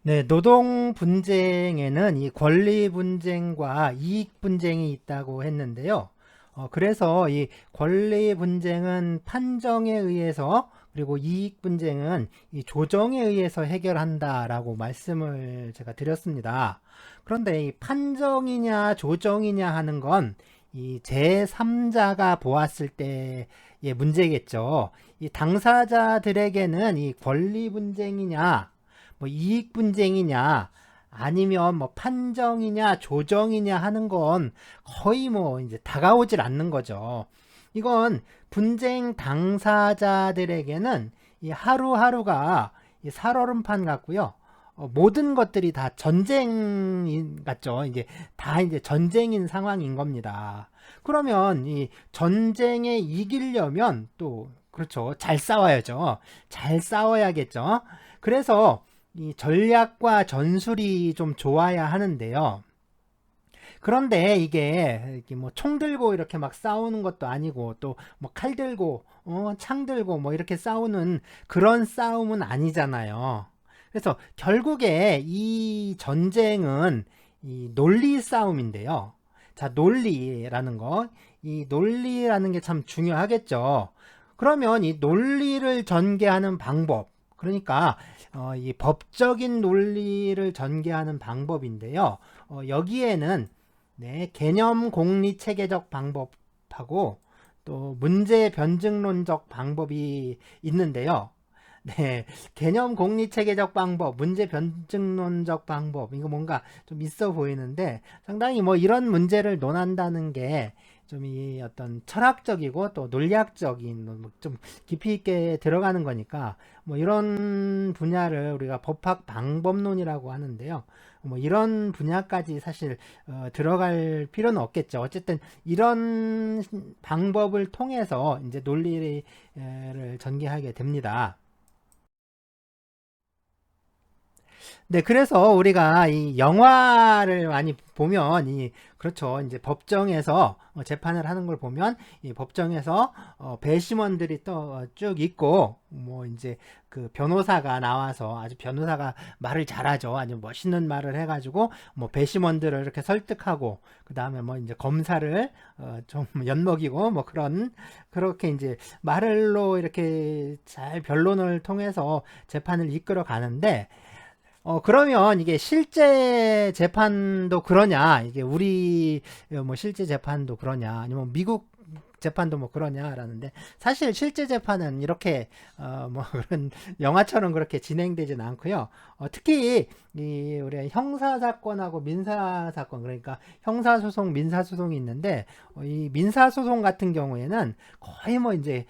네, 노동 분쟁에는 이 권리 분쟁과 이익 분쟁이 있다고 했는데요. 그래서 이 권리 분쟁은 판정에 의해서 그리고 이익 분쟁은 이 조정에 의해서 해결한다라고 말씀을 제가 드렸습니다. 그런데 이 판정이냐 조정이냐 하는 건 이 제3자가 보았을 때의 문제겠죠. 이 당사자들에게는 이 권리 분쟁이냐 뭐 이익 분쟁이냐 아니면 뭐 판정이냐 조정이냐 하는 건 거의 뭐 이제 다가오질 않는 거죠. 이건 분쟁 당사자들에게는 이 하루하루가 이 살얼음판 같고요. 모든 것들이 다 전쟁 같죠. 이제 다 이제 전쟁인 상황인 겁니다. 그러면 이 전쟁에 이기려면 또 그렇죠. 잘 싸워야죠. 잘 싸워야겠죠. 그래서 이 전략과 전술이 좀 좋아야 하는데요. 그런데 이게 뭐 총 들고 이렇게 막 싸우는 것도 아니고 또 뭐 칼 들고 창 들고 뭐 이렇게 싸우는 그런 싸움은 아니잖아요. 그래서 결국에 이 전쟁은 이 논리 싸움인데요. 자, 논리라는 거, 이 논리라는 게 참 중요하겠죠. 그러면 이 논리를 전개하는 방법, 그러니까 이 법적인 논리를 전개하는 방법인데요. 여기에는 네, 개념 공리 체계적 방법하고 또 문제 변증론적 방법이 있는데요. 네, 개념 공리 체계적 방법, 문제 변증론적 방법, 이거 뭔가 좀 있어 보이는데 상당히 뭐 이런 문제를 논한다는 게 좀 이 어떤 철학적이고 또 논리학적인 뭐좀 깊이 있게 들어가는 거니까 뭐 이런 분야를 우리가 법학 방법론이라고 하는데요. 뭐 이런 분야까지 사실 들어갈 필요는 없겠죠. 어쨌든 이런 방법을 통해서 이제 논리를 전개하게 됩니다. 네, 그래서 우리가 이 영화를 많이 보면 그렇죠. 이제 법정에서 재판을 하는 걸 보면 이 법정에서 배심원들이 또 쭉 있고 뭐 이제 그 변호사가 나와서 아주 변호사가 말을 잘하죠. 아주 멋있는 말을 해가지고 뭐 배심원들을 이렇게 설득하고 그 다음에 뭐 이제 검사를 좀 엿먹이고 뭐 그렇게 이제 말로 이렇게 잘 변론을 통해서 재판을 이끌어 가는데 그러면 이게 실제 재판도 그러냐? 이게 우리 뭐 실제 재판도 그러냐? 아니면 미국 재판도 뭐 그러냐라는데 사실 실제 재판은 이렇게 뭐 그런 영화처럼 그렇게 진행되진 않고요. 특히 이 우리 형사 사건하고 민사 사건 그러니까 형사 소송, 민사 소송이 있는데 이 민사 소송 같은 경우에는 거의 뭐 이제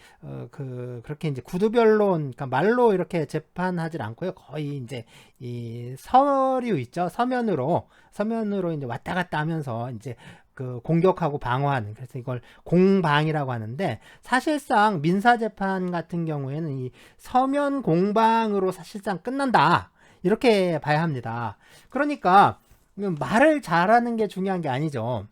그렇게 이제 구두변론 그러니까 말로 이렇게 재판하지 않고요. 거의 이제 이 서류 있죠. 서면으로 이제 왔다 갔다 하면서 이제 그 공격하고 방어하는 그래서 이걸 공방이라고 하는데 사실상 민사재판 같은 경우에는 이 서면 공방으로 사실상 끝난다 이렇게 봐야 합니다. 그러니까 말을 잘하는 게 중요한 게 아니죠.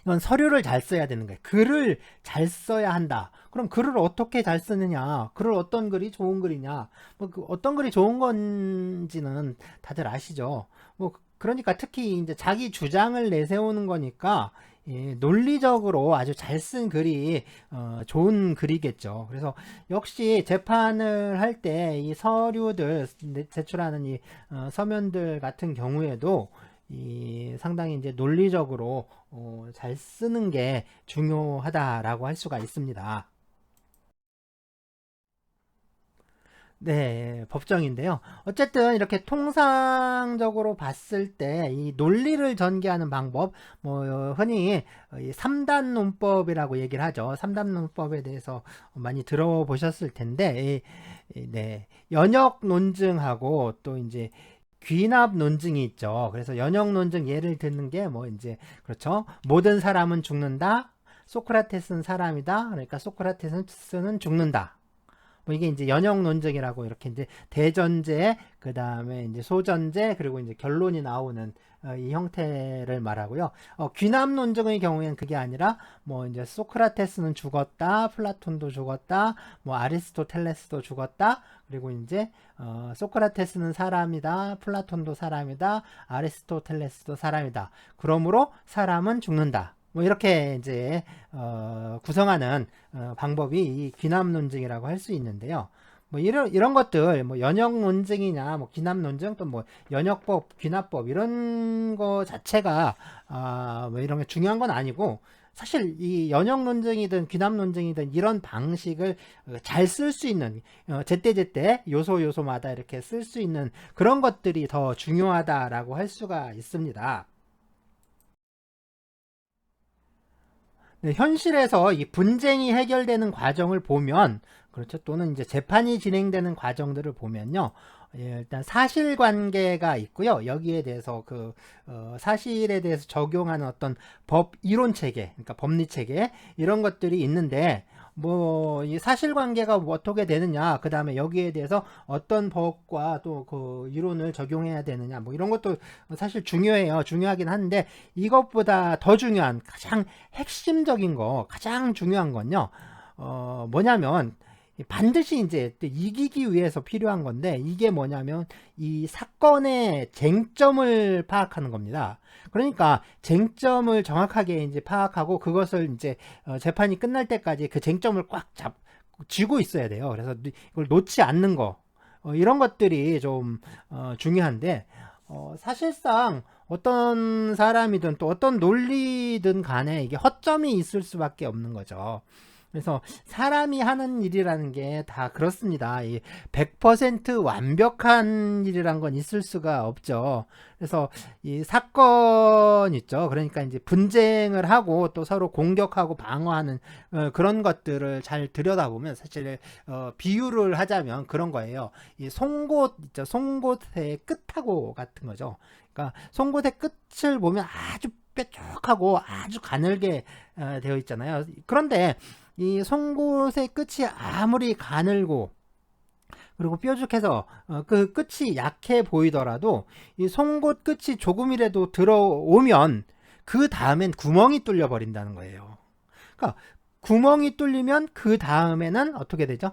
이건 서류를 잘 써야 되는 거예요. 글을 잘 써야 한다. 그럼 글을 어떻게 잘 쓰느냐? 글을 어떤 글이 좋은 글이냐? 뭐그 어떤 글이 좋은 건지는 다들 아시죠? 뭐 그러니까 특히 이제 자기 주장을 내세우는 거니까 예, 논리적으로 아주 잘 쓴 글이 좋은 글이겠죠. 그래서 역시 재판을 할 때 이 서류들 제출하는 이 서면들 같은 경우에도 이 상당히 이제 논리적으로 잘 쓰는 게 중요하다라고 할 수가 있습니다. 네, 법정인데요. 어쨌든 이렇게 통상적으로 봤을 때 이 논리를 전개하는 방법, 뭐 흔히 이 3단 논법이라고 얘기를 하죠. 3단 논법에 대해서 많이 들어보셨을 텐데, 네, 연역 논증하고 또 이제 귀납 논증이 있죠. 그래서 연역 논증 예를 드는 게 뭐 이제 그렇죠. 모든 사람은 죽는다. 소크라테스는 사람이다. 그러니까 소크라테스는 죽는다. 뭐 이게 이제 연역 논증이라고 이렇게 이제 대전제, 그 다음에 이제 소전제, 그리고 이제 결론이 나오는 이 형태를 말하고요. 귀납 논증의 경우에는 그게 아니라 뭐 이제 소크라테스는 죽었다, 플라톤도 죽었다, 뭐 아리스토텔레스도 죽었다, 그리고 이제 소크라테스는 사람이다, 플라톤도 사람이다, 아리스토텔레스도 사람이다. 그러므로 사람은 죽는다. 뭐 이렇게 이제 구성하는 방법이 이 귀납 논증이라고 할 수 있는데요. 뭐 이런 것들 뭐 연역 논증이냐 뭐 귀납 논증 또 뭐 연역법 귀납법 이런 거 자체가 뭐 이런 게 중요한 건 아니고, 사실 이 연역 논증이든 귀납 논증이든 이런 방식을 잘 쓸 수 있는 제때제때 요소마다 이렇게 쓸 수 있는 그런 것들이 더 중요하다라고 할 수가 있습니다. 네, 현실에서 이 분쟁이 해결되는 과정을 보면, 그렇죠. 또는 이제 재판이 진행되는 과정들을 보면요. 일단 사실관계가 있고요. 여기에 대해서 사실에 대해서 적용하는 어떤 법 이론 체계, 그러니까 법리 체계 이런 것들이 있는데, 뭐 이 사실관계가 뭐 어떻게 되느냐, 그 다음에 여기에 대해서 어떤 법과 또 그 이론을 적용해야 되느냐, 뭐 이런 것도 사실 중요해요. 중요하긴 한데, 이것보다 더 중요한 가장 핵심적인 거, 가장 중요한 건요. 뭐냐면 반드시 이제 이기기 위해서 필요한 건데, 이게 뭐냐면 이 사건의 쟁점을 파악하는 겁니다. 그러니까 쟁점을 정확하게 이제 파악하고 그것을 이제 재판이 끝날 때까지 그 쟁점을 꽉 쥐고 있어야 돼요. 그래서 이걸 놓지 않는 거, 이런 것들이 좀 중요한데, 사실상 어떤 사람이든 또 어떤 논리든 간에 이게 허점이 있을 수밖에 없는 거죠. 그래서 사람이 하는 일이라는 게 다 그렇습니다. 100% 완벽한 일이란 건 있을 수가 없죠. 그래서 이 사건 있죠. 그러니까 이제 분쟁을 하고 또 서로 공격하고 방어하는 그런 것들을 잘 들여다보면 사실 비유를 하자면 그런 거예요. 이 송곳 있죠. 송곳의 끝하고 같은 거죠. 그러니까 송곳의 끝을 보면 아주 뾰족하고 아주 가늘게 되어 있잖아요. 그런데 이 송곳의 끝이 아무리 가늘고 그리고 뾰족해서 그 끝이 약해 보이더라도 이 송곳 끝이 조금이라도 들어오면 그 다음엔 구멍이 뚫려 버린다는 거예요. 그러니까 구멍이 뚫리면 그 다음에는 어떻게 되죠?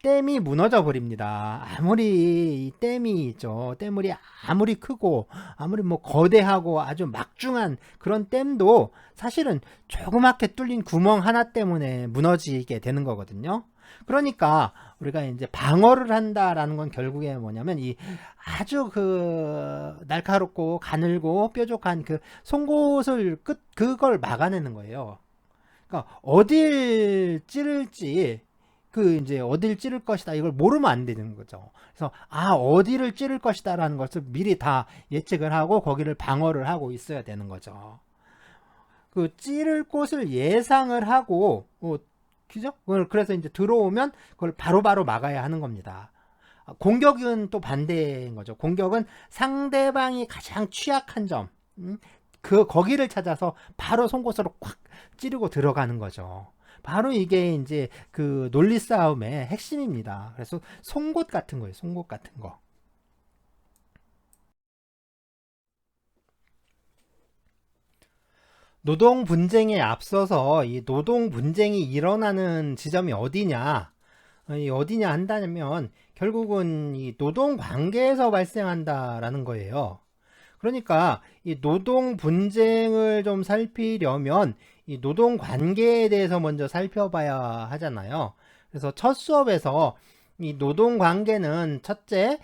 댐이 무너져 버립니다. 아무리 이 댐이 있죠. 댐물이 아무리 크고 아무리 뭐 거대하고 아주 막중한 그런 댐도 사실은 조그맣게 뚫린 구멍 하나 때문에 무너지게 되는 거거든요. 그러니까 우리가 이제 방어를 한다라는 건 결국에 뭐냐면 이 아주 날카롭고 가늘고 뾰족한 그 송곳을 그걸 막아내는 거예요. 그러니까 어딜 찌를지 이제 어딜 찌를 것이다 이걸 모르면 안 되는 거죠. 그래서 어디를 찌를 것이다라는 것을 미리 다 예측을 하고 거기를 방어를 하고 있어야 되는 거죠. 그 찌를 곳을 예상을 하고 그죠? 그래서 이제 들어오면 그걸 바로바로 막아야 하는 겁니다. 공격은 또 반대인 거죠. 공격은 상대방이 가장 취약한 점, 거기를 찾아서 바로 송곳으로 꽉 찌르고 들어가는 거죠. 바로 이게 이제 그 논리 싸움의 핵심입니다. 그래서 송곳 같은 거예요. 송곳 같은 거. 노동 분쟁에 앞서서 이 노동 분쟁이 일어나는 지점이 어디냐? 어디냐 한다면 결국은 이 노동 관계에서 발생한다라는 거예요. 그러니까 이 노동 분쟁을 좀 살피려면 이 노동 관계에 대해서 먼저 살펴봐야 하잖아요. 그래서 첫 수업에서 이 노동 관계는 첫째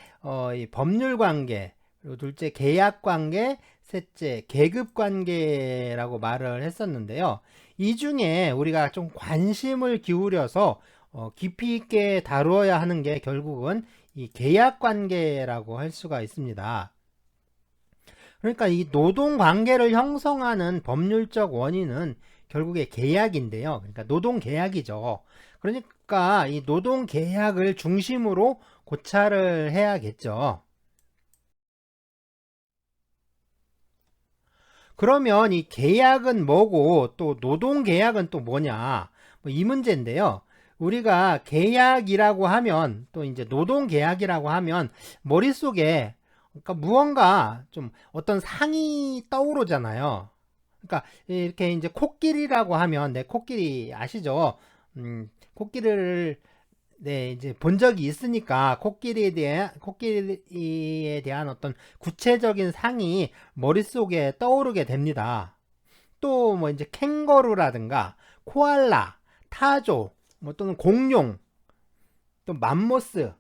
이 법률 관계, 그리고 둘째 계약 관계, 셋째 계급 관계라고 말을 했었는데요. 이 중에 우리가 좀 관심을 기울여서 깊이 있게 다루어야 하는 게 결국은 이 계약 관계라고 할 수가 있습니다. 그러니까 이 노동 관계를 형성하는 법률적 원인은 결국에 계약인데요. 그러니까 노동 계약이죠. 그러니까 이 노동 계약을 중심으로 고찰을 해야겠죠. 그러면 이 계약은 뭐고 또 노동 계약은 또 뭐냐? 이 문제인데요. 우리가 계약이라고 하면 또 이제 노동 계약이라고 하면 머릿속에 그러니까 무언가 좀 어떤 상이 떠오르잖아요. 그러니까 이렇게 이제 코끼리라고 하면 네, 코끼리 아시죠? 코끼리를 네, 이제 본 적이 있으니까 코끼리에 대한 어떤 구체적인 상이 머릿속에 떠오르게 됩니다. 또 뭐 이제 캥거루라든가 코알라, 타조, 뭐 또는 공룡, 또 맘모스.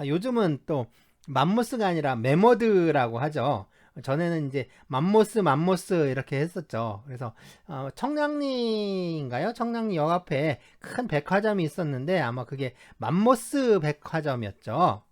요즘은 또 맘모스가 아니라 메머드라고 하죠. 전에는 이제 맘모스 이렇게 했었죠. 그래서 청량리인가요? 청량리역 앞에 큰 백화점이 있었는데 아마 그게 맘모스 백화점이었죠.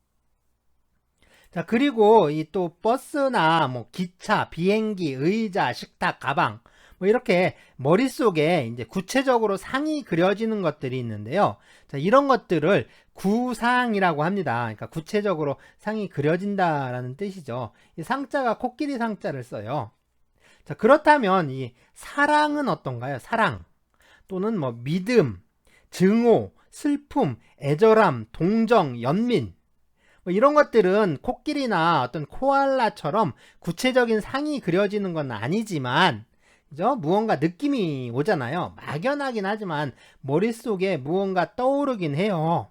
자, 그리고 이 또 버스나 뭐 기차, 비행기, 의자, 식탁, 가방 뭐 이렇게 머릿속에 이제 구체적으로 상이 그려지는 것들이 있는데요. 자, 이런 것들을 구상이라고 합니다. 그러니까 구체적으로 상이 그려진다라는 뜻이죠. 이 상자가 코끼리 상자를 써요. 자, 그렇다면 이 사랑은 어떤가요? 사랑 또는 뭐 믿음, 증오, 슬픔, 애절함, 동정, 연민 뭐 이런 것들은 코끼리나 어떤 코알라처럼 구체적인 상이 그려지는 건 아니지만 그죠? 무언가 느낌이 오잖아요. 막연하긴 하지만 머릿속에 무언가 떠오르긴 해요.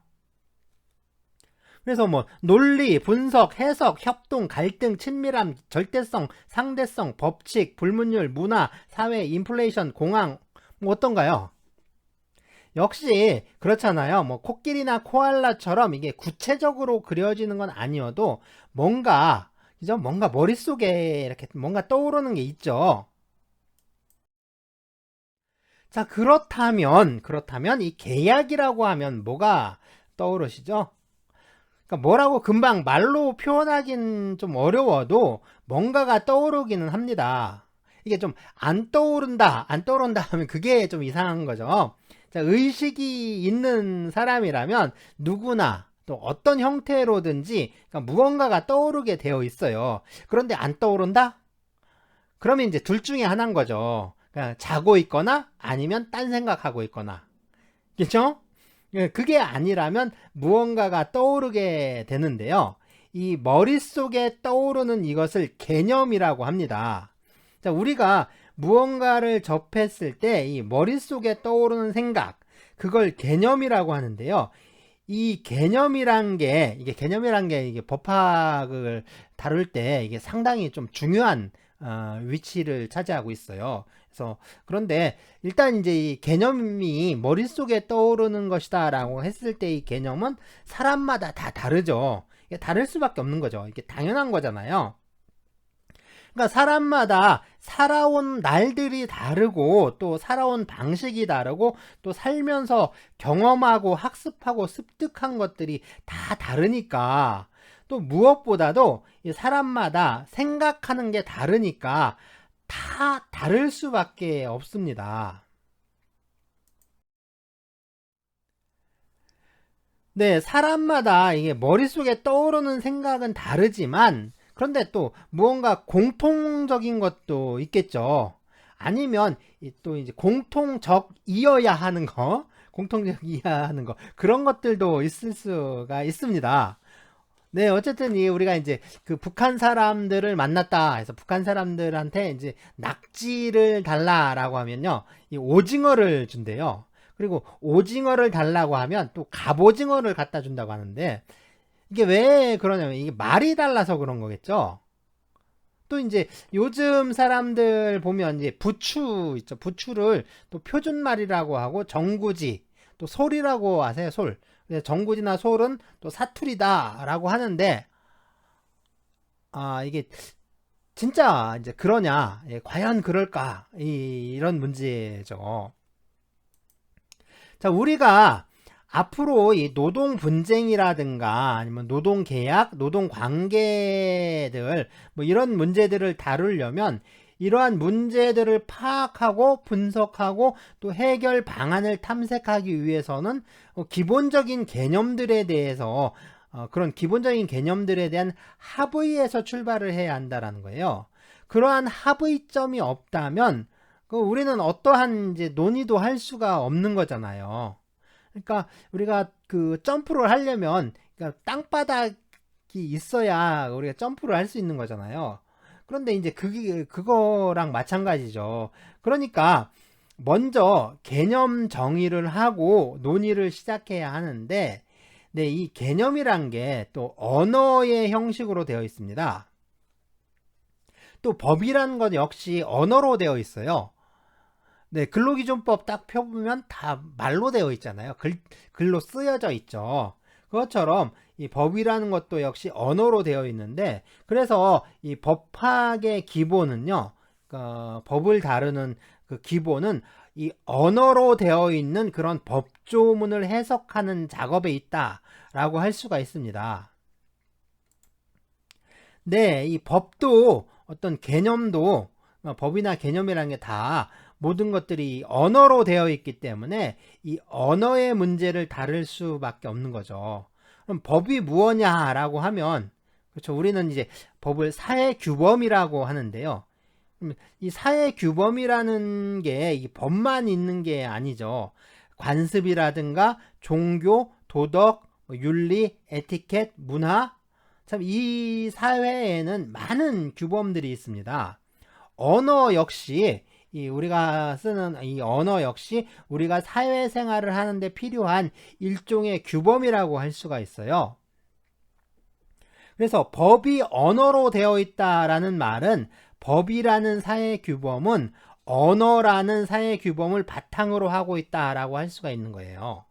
그래서 뭐 논리, 분석, 해석, 협동, 갈등, 친밀함, 절대성, 상대성, 법칙, 불문율, 문화, 사회, 인플레이션, 공황 뭐 어떤가요? 역시 그렇잖아요. 뭐 코끼리나 코알라처럼 이게 구체적으로 그려지는 건 아니어도 뭔가 그죠? 뭔가 머릿속에 이렇게 뭔가 떠오르는 게 있죠. 자, 그렇다면 이 계약이라고 하면 뭐가 떠오르시죠? 그러니까 뭐라고 금방 말로 표현하긴 좀 어려워도 뭔가가 떠오르기는 합니다. 이게 좀 안 떠오른다 하면 그게 좀 이상한 거죠. 자, 의식이 있는 사람이라면 누구나 또 어떤 형태로든지 그러니까 무언가가 떠오르게 되어 있어요. 그런데 안 떠오른다? 그러면 이제 둘 중에 하나인 거죠. 그냥 자고 있거나 아니면 딴 생각하고 있거나. 그렇죠? 그게 아니라면 무언가가 떠오르게 되는데요. 이 머릿속에 떠오르는 이것을 개념이라고 합니다. 자, 우리가 무언가를 접했을 때 이 머릿속에 떠오르는 생각, 그걸 개념이라고 하는데요. 이 개념이란 게 이게 법학을 다룰 때 이게 상당히 좀 중요한 위치를 차지하고 있어요. 그래서 그런데 일단 이제 이 개념이 머릿속에 떠오르는 것이다라고 했을 때 이 개념은 사람마다 다 다르죠. 이게 다를 수밖에 없는 거죠. 이게 당연한 거잖아요. 그러니까 사람마다 살아온 날들이 다르고 또 살아온 방식이 다르고 또 살면서 경험하고 학습하고 습득한 것들이 다 다르니까 또 무엇보다도 사람마다 생각하는 게 다르니까 다 다를 수밖에 없습니다. 네, 사람마다 이게 머릿속에 떠오르는 생각은 다르지만 그런데 또 무언가 공통적인 것도 있겠죠. 아니면 또 이제 공통적이어야 하는 거, 공통적이어야 하는 거 그런 것들도 있을 수가 있습니다. 네, 어쨌든 우리가 이제 그 북한 사람들을 만났다 해서 북한 사람들한테 이제 낙지를 달라라고 하면요, 이 오징어를 준대요. 그리고 오징어를 달라고 하면 또 갑오징어를 갖다 준다고 하는데 이게 왜 그러냐면 이게 말이 달라서 그런 거겠죠. 또 이제 요즘 사람들 보면 이제 부추 있죠. 부추를 또 표준말이라고 하고 정구지 또 솔이라고 아세요? 솔. 정구지나 솔은 또 사투리다라고 하는데 이게 진짜 이제 그러냐? 과연 그럴까? 이런 문제죠. 자, 우리가 앞으로 이 노동 분쟁이라든가 아니면 노동 계약, 노동 관계들 뭐 이런 문제들을 다루려면 이러한 문제들을 파악하고 분석하고 또 해결 방안을 탐색하기 위해서는 기본적인 개념들에 대해서 그런 기본적인 개념들에 대한 합의에서 출발을 해야 한다라는 거예요. 그러한 합의점이 없다면 우리는 어떠한 이제 논의도 할 수가 없는 거잖아요. 그러니까 우리가 그 점프를 하려면 그러니까 땅바닥이 있어야 우리가 점프를 할 수 있는 거잖아요. 그런데 이제 그거랑 마찬가지죠. 그러니까 먼저 개념 정의를 하고 논의를 시작해야 하는데, 네, 이 개념이란 게 또 언어의 형식으로 되어 있습니다. 또 법이라는 것 역시 언어로 되어 있어요. 네, 근로기준법 딱 펴보면 다 말로 되어 있잖아요. 글로 쓰여져 있죠. 그것처럼 이 법이라는 것도 역시 언어로 되어 있는데, 그래서 이 법학의 기본은요, 법을 다루는 그 기본은 이 언어로 되어 있는 그런 법조문을 해석하는 작업에 있다라고 할 수가 있습니다. 네, 이 법도 어떤 개념도 법이나 개념이라는 게 다 모든 것들이 언어로 되어 있기 때문에 이 언어의 문제를 다룰 수밖에 없는 거죠. 그럼 법이 무엇냐라고 하면, 그렇죠, 우리는 이제 법을 사회규범이라고 하는데요. 이 사회규범이라는 게 이 법만 있는 게 아니죠. 관습이라든가 종교, 도덕, 윤리, 에티켓, 문화, 참 이 사회에는 많은 규범들이 있습니다. 언어 역시 우리가 쓰는 이 언어 역시 우리가 사회생활을 하는데 필요한 일종의 규범이라고 할 수가 있어요. 그래서 법이 언어로 되어 있다라는 말은 법이라는 사회규범은 언어라는 사회규범을 바탕으로 하고 있다라고 할 수가 있는 거예요.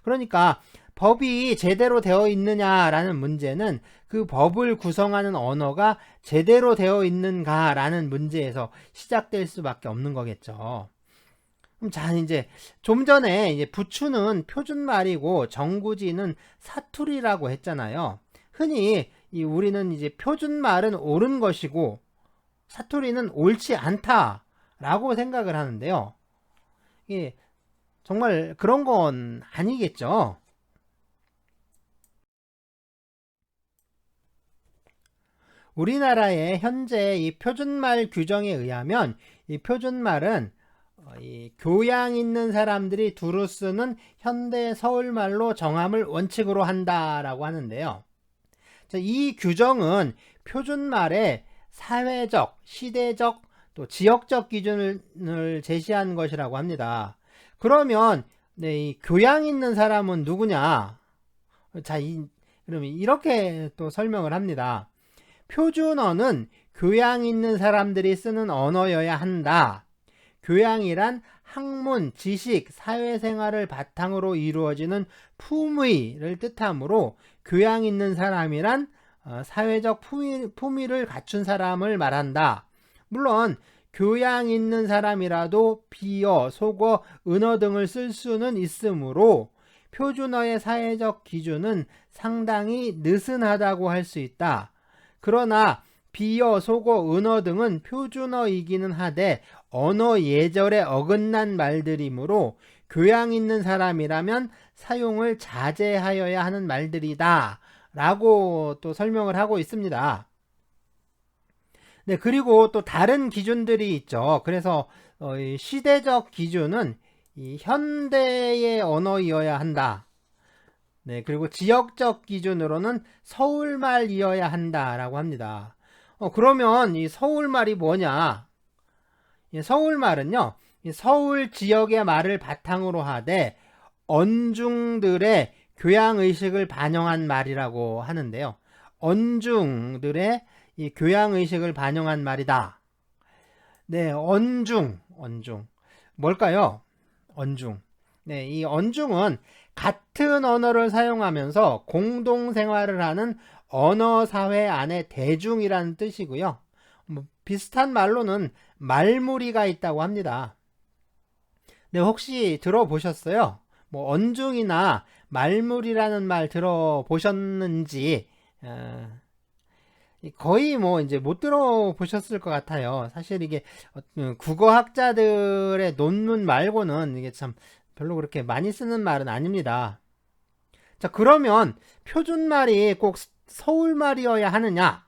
그러니까 법이 제대로 되어 있느냐라는 문제는 그 법을 구성하는 언어가 제대로 되어 있는가라는 문제에서 시작될 수밖에 없는 거겠죠. 그럼 자, 이제 좀 전에 이제 부추는 표준말이고 정구지는 사투리라고 했잖아요. 흔히 우리는 이제 표준말은 옳은 것이고 사투리는 옳지 않다라고 생각을 하는데요. 이게 정말 그런 건 아니겠죠. 우리나라의 현재 이 표준말 규정에 의하면 이 표준말은 이 교양 있는 사람들이 두루 쓰는 현대 서울말로 정함을 원칙으로 한다라고 하는데요. 이 규정은 표준말의 사회적, 시대적, 또 지역적 기준을 제시한 것이라고 합니다. 그러면 네, 이 교양 있는 사람은 누구냐? 자, 그러면 이렇게 또 설명을 합니다. 표준어는 교양 있는 사람들이 쓰는 언어여야 한다. 교양이란 학문, 지식, 사회생활을 바탕으로 이루어지는 품위를 뜻하므로 교양 있는 사람이란 사회적 품위를 갖춘 사람을 말한다. 물론 교양 있는 사람이라도 비어, 속어, 은어 등을 쓸 수는 있으므로 표준어의 사회적 기준은 상당히 느슨하다고 할 수 있다. 그러나 비어, 속어, 은어 등은 표준어이기는 하되 언어 예절에 어긋난 말들이므로 교양 있는 사람이라면 사용을 자제하여야 하는 말들이다 라고 또 설명을 하고 있습니다. 네, 그리고 또 다른 기준들이 있죠. 그래서 시대적 기준은 이 현대의 언어이어야 한다. 네, 그리고 지역적 기준으로는 서울말이어야 한다라고 합니다. 그러면 이 서울말이 뭐냐? 서울말은요, 서울 지역의 말을 바탕으로 하되 언중들의 교양의식을 반영한 말이라고 하는데요. 언중들의 이 교양의식을 반영한 말이다. 네, 언중. 뭘까요? 언중. 네, 이 언중은 같은 언어를 사용하면서 공동생활을 하는 언어사회 안의 대중이라는 뜻이고요. 비슷한 말로는 말무리가 있다고 합니다. 네, 혹시 들어보셨어요? 언중이나 말무리라는 말 들어보셨는지, 거의 이제 못 들어보셨을 것 같아요. 사실 이게 국어학자들의 논문 말고는 이게 참 별로 그렇게 많이 쓰는 말은 아닙니다. 자, 그러면 표준말이 꼭 서울말이어야 하느냐?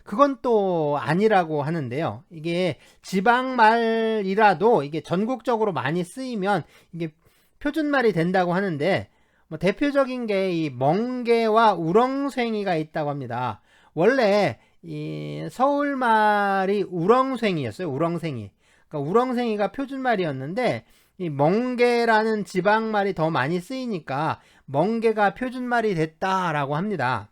그건 또 아니라고 하는데요. 이게 지방말이라도 이게 전국적으로 많이 쓰이면 이게 표준말이 된다고 하는데, 뭐 대표적인 게 이 멍게와 우렁생이가 있다고 합니다. 원래 이 서울말이 우렁생이였어요. 우렁생이. 그러니까 우렁생이가 표준말이었는데 이 멍게라는 지방말이 더 많이 쓰이니까 멍게가 표준말이 됐다라고 합니다.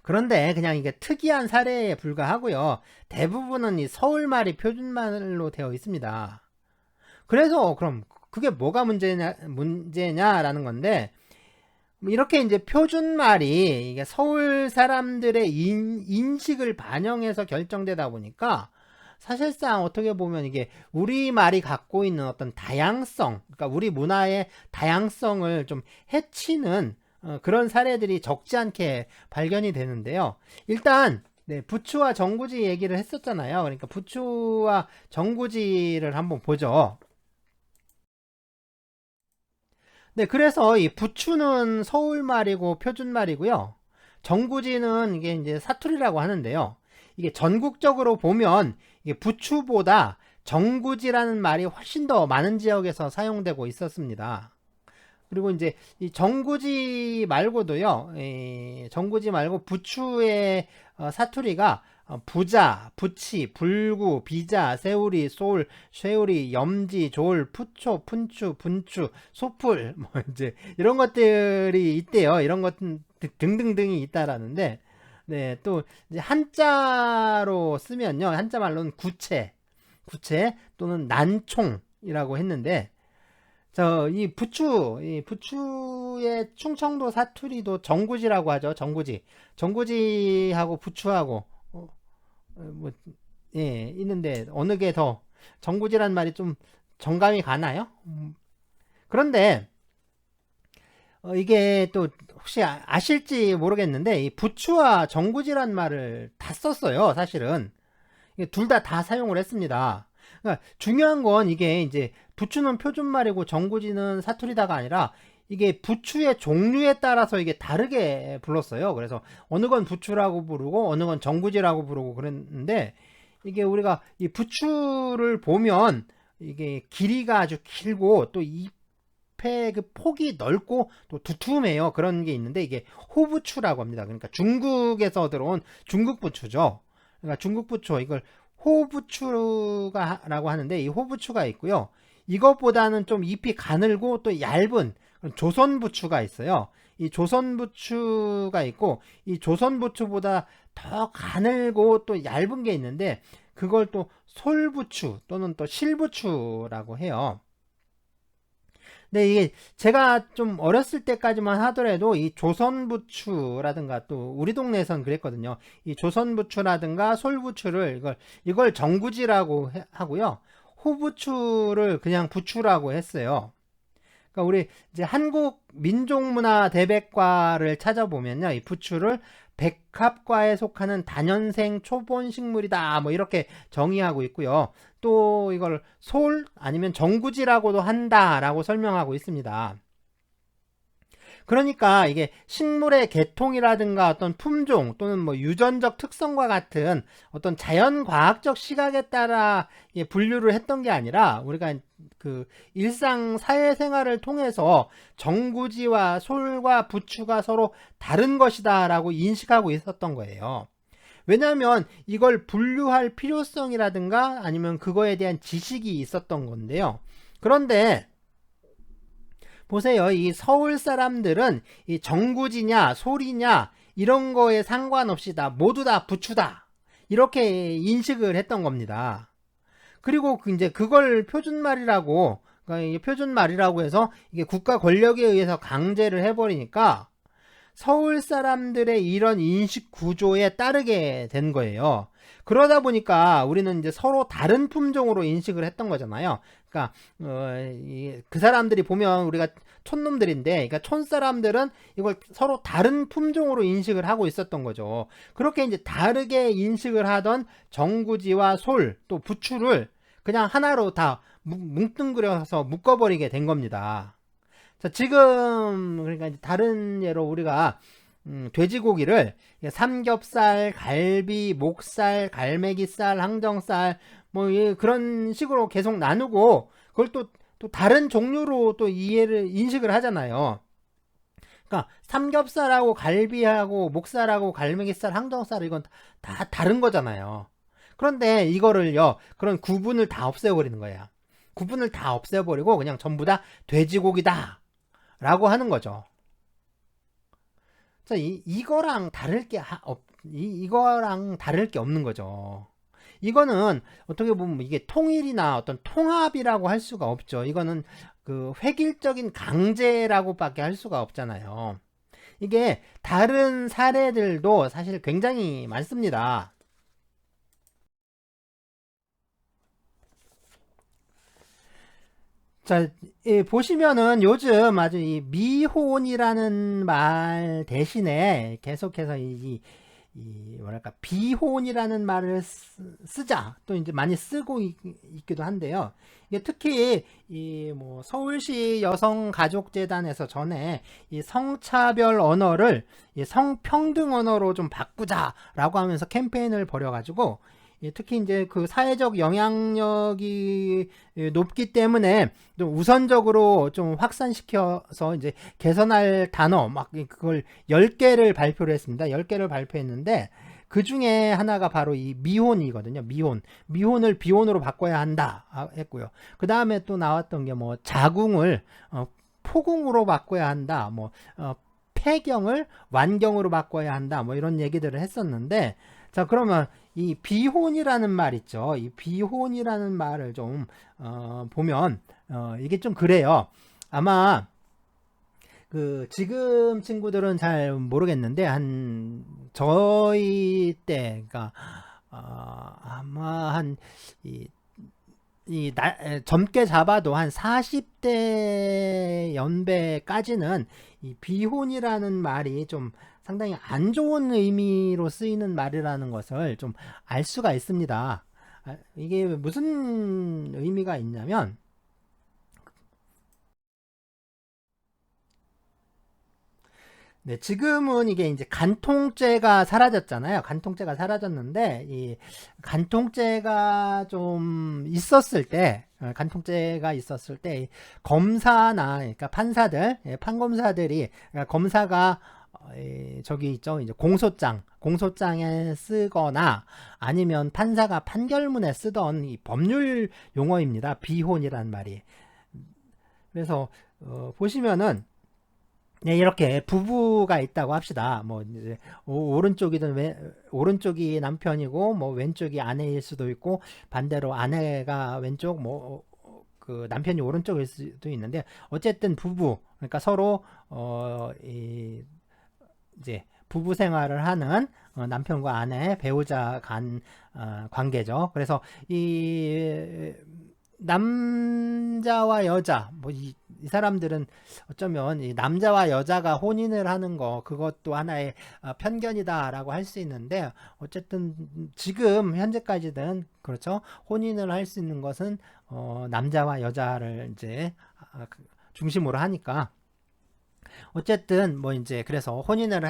그런데 그냥 이게 특이한 사례에 불과하고요. 대부분은 이 서울말이 표준말로 되어 있습니다. 그래서 그럼 그게 뭐가 문제냐라는 건데, 이렇게 이제 표준말이 이게 서울 사람들의 인식을 반영해서 결정되다 보니까 사실상 어떻게 보면 이게 우리말이 갖고 있는 어떤 다양성, 그러니까 우리 문화의 다양성을 좀 해치는 그런 사례들이 적지 않게 발견이 되는데요. 일단 네, 부추와 정구지 얘기를 했었잖아요. 그러니까 부추와 정구지를 한번 보죠. 네, 그래서 이 부추는 서울말이고 표준말이고요. 정구지는 이게 이제 사투리라고 하는데요. 이게 전국적으로 보면 이게 부추보다 정구지라는 말이 훨씬 더 많은 지역에서 사용되고 있었습니다. 그리고 이제 이 정구지 말고도요, 정구지 말고 부추의 사투리가 부자, 부치, 불구, 비자, 세우리, 솔, 쇠우리, 염지, 졸, 푸초, 푼추, 분추, 소풀, 뭐 이제 이런 것들이 있대요. 이런 것 등등등이 있다라는데, 네, 또 이제 한자로 쓰면요, 한자 말로는 구체 또는 난총이라고 했는데, 이 부추의 충청도 사투리도 정구지라고 하죠. 정구지하고 부추하고 뭐, 예, 있는데 어느 게 더 정구지란 말이 좀 정감이 가나요? 그런데 이게 또 혹시 아실지 모르겠는데 이 부추와 정구지란 말을 다 썼어요. 사실은 둘 다 사용을 했습니다. 그러니까 중요한 건 이게 이제 부추는 표준말이고 정구지는 사투리다가 아니라 이게 부추의 종류에 따라서 이게 다르게 불렀어요. 그래서 어느 건 부추라고 부르고 어느 건 정구지라고 부르고 그랬는데, 이게 우리가 이 부추를 보면 이게 길이가 아주 길고 또 잎의 그 폭이 넓고 또 두툼해요. 그런 게 있는데 이게 호부추라고 합니다. 그러니까 중국에서 들어온 중국 부추죠. 그러니까 중국 부추, 이걸 호부추라고 하는데 이 호부추가 있고요. 이것보다는 좀 잎이 가늘고 또 얇은 조선부추가 있어요. 이 조선부추가 있고 이 조선부추보다 더 가늘고 또 얇은 게 있는데 그걸 또 솔부추 또는 또 실부추라고 해요. 근데 이게 제가 좀 어렸을 때까지만 하더라도 이 조선부추라든가 또 우리 동네에선 그랬거든요. 이 조선부추라든가 솔부추를 이걸 정구지라고 하고요. 호부추를 그냥 부추라고 했어요. 그러니까 우리 이제 한국 민족문화 대백과를 찾아보면요, 이 부추를 백합과에 속하는 다년생 초본 식물이다, 뭐 이렇게 정의하고 있고요. 또 이걸 솔 아니면 정구지라고도 한다라고 설명하고 있습니다. 그러니까 이게 식물의 계통이라든가 어떤 품종 또는 뭐 유전적 특성과 같은 어떤 자연과학적 시각에 따라 분류를 했던 게 아니라 우리가 그 일상 사회생활을 통해서 정구지와 솔과 부추가 서로 다른 것이다 라고 인식하고 있었던 거예요. 왜냐하면 이걸 분류할 필요성이라든가 아니면 그거에 대한 지식이 있었던 건데요. 그런데 보세요. 이 서울 사람들은 이 정구지냐 솔이냐 이런 거에 상관없이 모두 다 부추다 이렇게 인식을 했던 겁니다. 그리고 이제 그걸 표준말이라고, 그러니까 표준말이라고 해서 이게 국가 권력에 의해서 강제를 해버리니까 서울 사람들의 이런 인식 구조에 따르게 된 거예요. 그러다 보니까 우리는 이제 서로 다른 품종으로 인식을 했던 거잖아요. 그러니까 그 사람들이 보면 우리가 촌놈들인데, 그러니까 촌 사람들은 이걸 서로 다른 품종으로 인식을 하고 있었던 거죠. 그렇게 이제 다르게 인식을 하던 정구지와 솔 또 부추를 그냥 하나로 다 뭉뚱그려서 묶어버리게 된 겁니다. 자, 지금 그러니까 이제 다른 예로 우리가 돼지고기를 삼겹살, 갈비, 목살, 갈매기살, 항정살 뭐 그런 식으로 계속 나누고 그걸 또 또 다른 종류로 또 인식을 하잖아요. 그러니까 삼겹살하고 갈비하고 목살하고 갈매기살, 항정살 이건 다 다른 거잖아요. 그런데 이거를요, 그런 구분을 다 없애버리는 거예요. 구분을 다 없애버리고 그냥 전부 다 돼지고기다 라고 하는 거죠. 자, 이거랑 다를 게 이거랑 다를 게 없는 거죠. 이거는 어떻게 보면 이게 통일이나 어떤 통합이라고 할 수가 없죠. 이거는 그 획일적인 강제라고밖에 할 수가 없잖아요. 이게 다른 사례들도 사실 굉장히 많습니다. 자, 보시면은 요즘 아주 이 미혼이라는 말 대신에 계속해서 뭐랄까 비혼이라는 말을 쓰자 또 이제 많이 쓰고 있기도 한데요. 이게 특히 이 뭐 서울시 여성가족재단에서 전에 이 성차별 언어를 이 성평등 언어로 좀 바꾸자라고 하면서 캠페인을 벌여가지고 특히 이제 그 사회적 영향력이 높기 때문에 좀 우선적으로 좀 확산시켜서 이제 개선할 단어 막 그걸 10개를 발표를 했습니다. 10개를 발표했는데 그 중에 하나가 바로 이 미혼이거든요. 미혼을 비혼으로 바꿔야 한다 했고요. 그 다음에 또 나왔던 게 뭐 자궁을 포궁으로 바꿔야 한다. 뭐 폐경을 완경으로 바꿔야 한다. 뭐 이런 얘기들을 했었는데, 자, 그러면 이 비혼이라는 말 있죠. 이 비혼이라는 말을 좀 보면 이게 좀 그래요. 아마 그 지금 친구들은 잘 모르겠는데 한 저희 때, 그러니까 아마 젊게 잡아도 한 40대 연배까지는 이 비혼이라는 말이 좀 상당히 안 좋은 의미로 쓰이는 말이라는 것을 좀 알 수가 있습니다. 이게 무슨 의미가 있냐면, 네, 지금은 이게 이제 간통죄가 사라졌잖아요. 간통죄가 사라졌는데, 이 간통죄가 좀 있었을 때, 간통죄가 있었을 때, 검사나, 그러니까 판사들, 판검사들이, 그러니까 검사가, 저기 있죠. 이제 공소장에 쓰거나 아니면 판사가 판결문에 쓰던 이 법률 용어입니다. 비혼이란 말이. 그래서, 보시면은, 네, 이렇게 부부가 있다고 합시다. 뭐 이제 오른쪽이 남편이고 뭐 왼쪽이 아내일 수도 있고 반대로 아내가 왼쪽 뭐 그 남편이 오른쪽일 수도 있는데 어쨌든 부부 그러니까 서로 이제 부부 생활을 하는 남편과 아내 배우자 간 관계죠. 그래서 이 남자와 여자 뭐 이 사람들은 어쩌면 이 남자와 여자가 혼인을 하는 거 그것도 하나의 편견이다라고 할 수 있는데 어쨌든 지금 현재까지는 그렇죠. 혼인을 할 수 있는 것은 남자와 여자를 이제 중심으로 하니까 어쨌든 뭐 이제 그래서 혼인을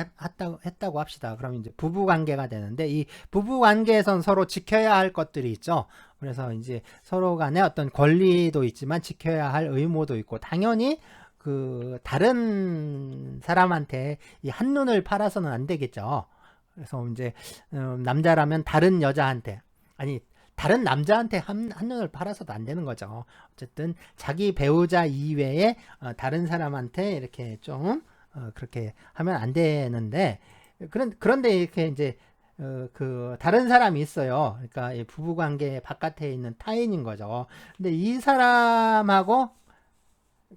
했다고 합시다. 그럼 이제 부부 관계가 되는데 이 부부 관계에선 서로 지켜야 할 것들이 있죠. 그래서 이제 서로 간에 어떤 권리도 있지만 지켜야 할 의무도 있고 당연히 그 다른 사람한테 이 한눈을 팔아서는 안 되겠죠. 그래서 이제 남자라면 다른 여자한테 아니 다른 남자한테 한눈을 팔아서도 안 되는 거죠. 어쨌든 자기 배우자 이외에 다른 사람한테 이렇게 좀 그렇게 하면 안 되는데 그런데 이렇게 이제 그 다른 사람이 있어요. 그러니까 이 부부관계 바깥에 있는 타인인 거죠. 근데 이 사람하고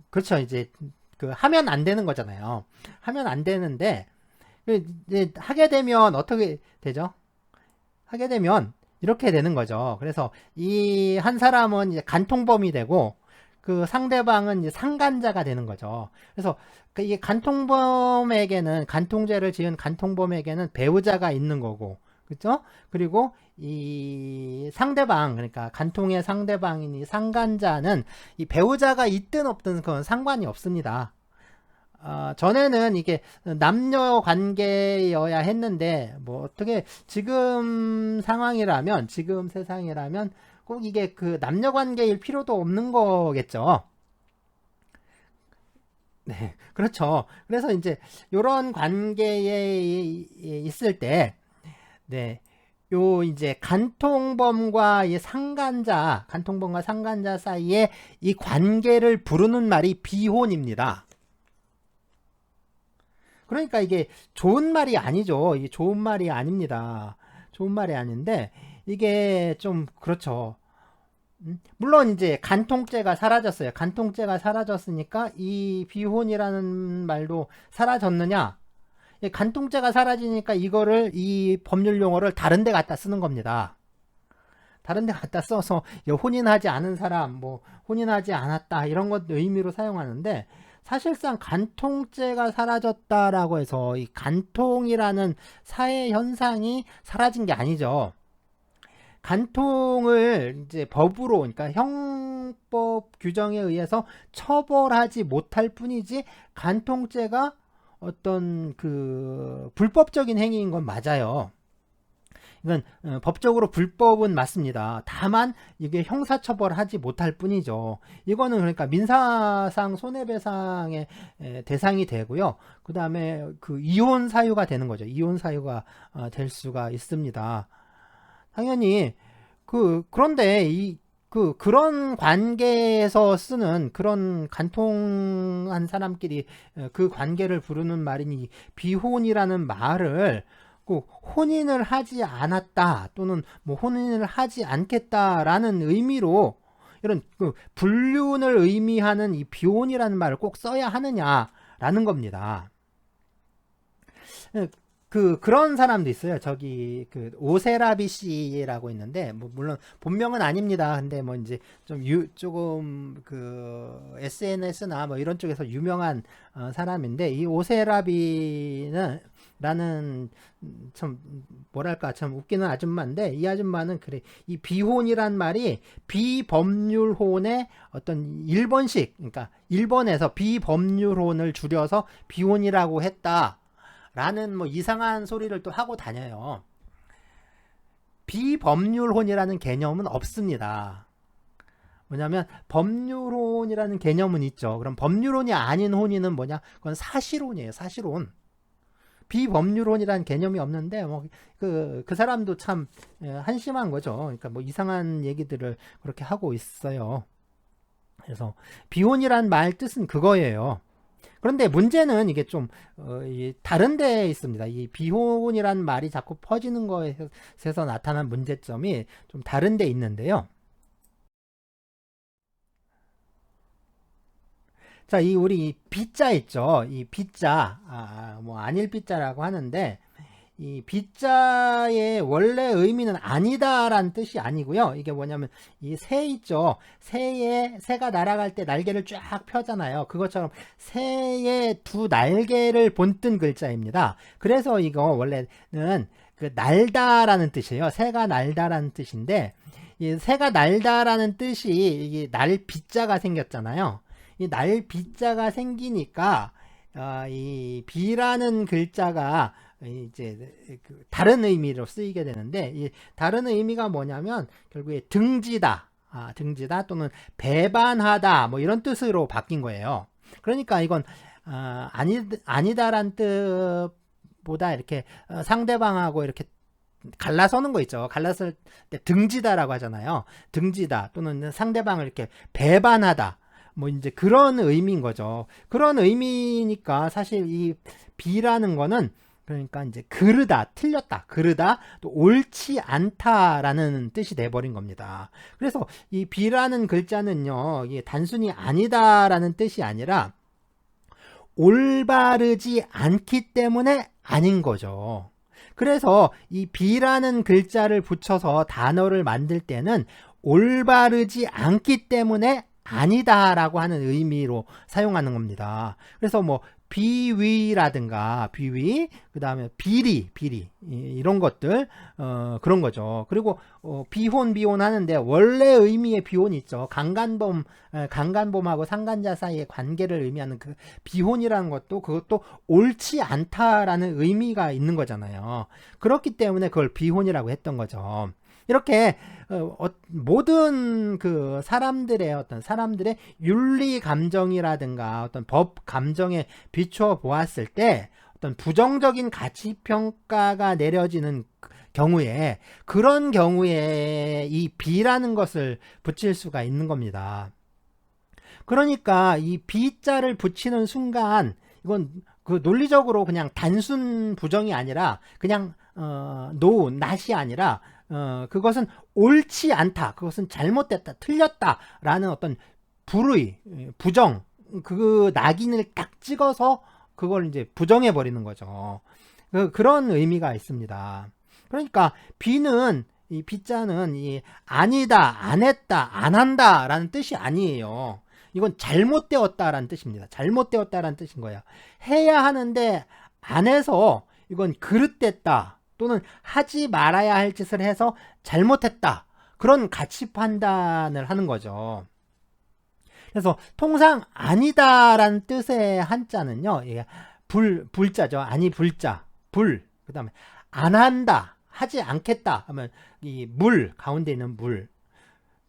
그렇죠. 이제 그 하면 안 되는 거잖아요. 하면 안 되는데 이제 하게 되면 어떻게 되죠? 하게 되면 이렇게 되는 거죠. 그래서 이 한 사람은 이제 간통범이 되고 그 상대방은 이제 상간자가 되는 거죠. 그래서 이게 간통범에게는 간통죄를 지은 간통범에게는 배우자가 있는 거고, 그렇죠? 그리고 이 상대방 그러니까 간통의 상대방인 이 상간자는 이 배우자가 있든 없든 그건 상관이 없습니다. 전에는 이게 남녀 관계여야 했는데 뭐 어떻게 지금 상황이라면 지금 세상이라면 꼭 이게 그 남녀 관계일 필요도 없는 거겠죠. 네, 그렇죠. 그래서 이제 요런 관계에 있을 때, 네, 요 이제 간통범과 이 상간자, 간통범과 상간자 사이에 이 관계를 부르는 말이 비혼입니다. 그러니까 이게 좋은 말이 아니죠. 이게 좋은 말이 아닙니다. 좋은 말이 아닌데 이게 좀 그렇죠. 물론 이제 간통죄가 사라졌어요. 간통죄가 사라졌으니까 이 비혼이라는 말도 사라졌느냐? 간통죄가 사라지니까 이거를 이 법률 용어를 다른 데 갖다 쓰는 겁니다. 다른 데 갖다 써서 혼인하지 않은 사람, 뭐 혼인하지 않았다 이런 것 의미로 사용하는데 사실상 간통죄가 사라졌다라고 해서 이 간통이라는 사회 현상이 사라진 게 아니죠. 간통을 이제 법으로, 그러니까 형법 규정에 의해서 처벌하지 못할 뿐이지 간통죄가 어떤 그 불법적인 행위인 건 맞아요. 이건 법적으로 불법은 맞습니다. 다만 이게 형사처벌하지 못할 뿐이죠. 이거는 그러니까 민사상 손해배상의 대상이 되고요. 그 다음에 그 이혼 사유가 되는 거죠. 이혼 사유가 될 수가 있습니다. 당연히 그런데 그런 관계에서 쓰는 그런 간통한 사람끼리 그 관계를 부르는 말이니 비혼이라는 말을 혼인을 하지 않았다 또는 뭐 혼인을 하지 않겠다라는 의미로 이런 불륜을 의미하는 이 비혼이라는 말을 꼭 써야 하느냐라는 겁니다. 그런 사람도 있어요. 저기 오세라비 씨라고 있는데 뭐 물론 본명은 아닙니다. 근데 뭐 이제 좀 조금 SNS나 뭐 이런 쪽에서 유명한 사람인데 이 오세라비는 라는 참 뭐랄까 참 웃기는 아줌마인데 이 아줌마는 그래 이 비혼이란 말이 비법률혼의 어떤 일본식, 그러니까 일본에서 비법률혼을 줄여서 비혼이라고 했다. 라는 뭐 이상한 소리를 또 하고 다녀요. 비법률혼이라는 개념은 없습니다. 뭐냐면 법률혼이라는 개념은 있죠. 그럼 법률혼이 아닌 혼인은 뭐냐? 그건 사실혼이에요. 사실혼. 비법률혼이라는 개념이 없는데 그 사람도 참 한심한 거죠. 그러니까 뭐 이상한 얘기들을 그렇게 하고 있어요. 그래서 비혼이란 말 뜻은 그거예요. 그런데 문제는 이게 좀 다른 데에 있습니다. 이 비혼이란 말이 자꾸 퍼지는 것에서 나타난 문제점이 좀 다른 데 있는데요. 자, 우리 비자 있죠. 이 비자, 뭐 아닐 비자라고 하는데 이 비자의 원래 의미는 아니다라는 뜻이 아니고요. 이게 뭐냐면 이 새 있죠. 새가 날아갈 때 날개를 쫙 펴잖아요. 그것처럼 새의 두 날개를 본뜬 글자입니다. 그래서 이거 원래는 날다라는 뜻이에요. 새가 날다라는 뜻인데 이 새가 날다라는 뜻이 이게 날 비자가 생겼잖아요. 이 날 비자가 생기니까 이 비라는 글자가 이제 다른 의미로 쓰이게 되는데 이 다른 의미가 뭐냐면 결국에 등지다, 등지다 또는 배반하다 뭐 이런 뜻으로 바뀐 거예요. 그러니까 이건 아니다란 뜻보다 이렇게 상대방하고 이렇게 갈라서는 거 있죠. 갈랐을 때 등지다라고 하잖아요. 등지다 또는 상대방을 이렇게 배반하다. 뭐 이제 그런 의미인 거죠. 그런 의미니까 사실 이 비라는 거는 그러니까 이제 그르다, 틀렸다, 그르다, 또 옳지 않다라는 뜻이 돼버린 겁니다. 그래서 이 비라는 글자는요, 이게 단순히 아니다라는 뜻이 아니라 올바르지 않기 때문에 아닌 거죠. 그래서 이 비라는 글자를 붙여서 단어를 만들 때는 올바르지 않기 때문에 아니다라고 하는 의미로 사용하는 겁니다. 그래서 뭐 비위라든가 비위, 그 다음에 비리 이런 것들 그런 거죠. 그리고 비혼 하는데 원래 의미의 비혼이 있죠. 강간범하고 상간자 사이의 관계를 의미하는 그 비혼이라는 그것도 옳지 않다라는 의미가 있는 거잖아요. 그렇기 때문에 그걸 비혼이라고 했던 거죠. 이렇게 모든 그 사람들의 윤리 감정이라든가 어떤 법 감정에 비추어 보았을 때 어떤 부정적인 가치 평가가 내려지는 경우에, 그런 경우에 이 B라는 것을 붙일 수가 있는 겁니다. 그러니까 이 B자를 붙이는 순간 이건 그 논리적으로 그냥 단순 부정이 아니라 그냥 no, not이 아니라 그것은 옳지 않다, 그것은 잘못됐다, 틀렸다 라는 어떤 불의, 부정, 그 낙인을 딱 찍어서 그걸 이제 부정해 버리는 거죠. 그런 의미가 있습니다. 그러니까 B는, 이 B자는 이 아니다, 안 했다, 안 한다 라는 뜻이 아니에요. 이건 잘못되었다라는 뜻입니다. 잘못되었다라는 뜻인 거예요. 해야 하는데 안 해서 이건 그릇됐다, 또는 하지 말아야 할 짓을 해서 잘못했다, 그런 가치 판단을 하는 거죠. 그래서 통상 아니다라는 뜻의 한자는요, 불자죠. 아니 불자, 그 다음에 안 한다, 하지 않겠다 하면 이 물, 가운데 있는 물,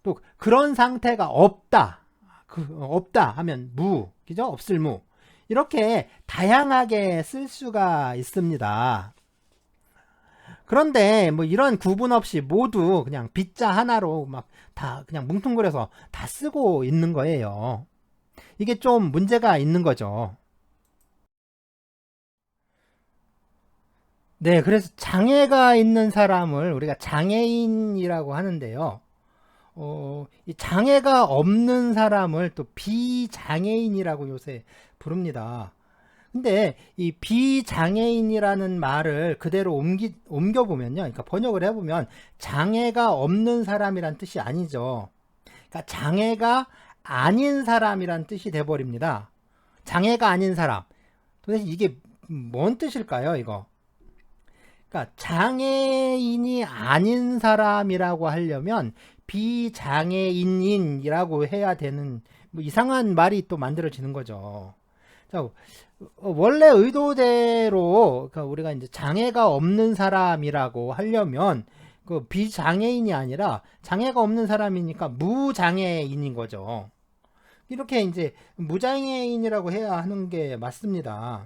또 그런 상태가 없다, 없다 하면 무, 그죠? 없을 무. 이렇게 다양하게 쓸 수가 있습니다. 그런데 뭐 이런 구분 없이 모두 그냥 B자 하나로 막 다 그냥 뭉뚱그려서 다 쓰고 있는 거예요. 이게 좀 문제가 있는 거죠. 네, 그래서 장애가 있는 사람을 우리가 장애인이라고 하는데요. 이 장애가 없는 사람을 또 비장애인이라고 요새 부릅니다. 근데 이 비장애인이라는 말을 그대로 옮겨보면요. 그러니까 번역을 해보면 장애가 없는 사람이란 뜻이 아니죠. 그러니까 장애가 아닌 사람이란 뜻이 돼버립니다. 장애가 아닌 사람. 도대체 이게 뭔 뜻일까요, 이거? 그러니까 장애인이 아닌 사람이라고 하려면 비장애인이라고 해야 되는, 뭐 이상한 말이 또 만들어지는 거죠. 자, 원래 의도대로 그러니까 우리가 이제 장애가 없는 사람이라고 하려면 그 비장애인이 아니라 장애가 없는 사람이니까 무장애인인 거죠. 이렇게 이제 무장애인이라고 해야 하는 게 맞습니다.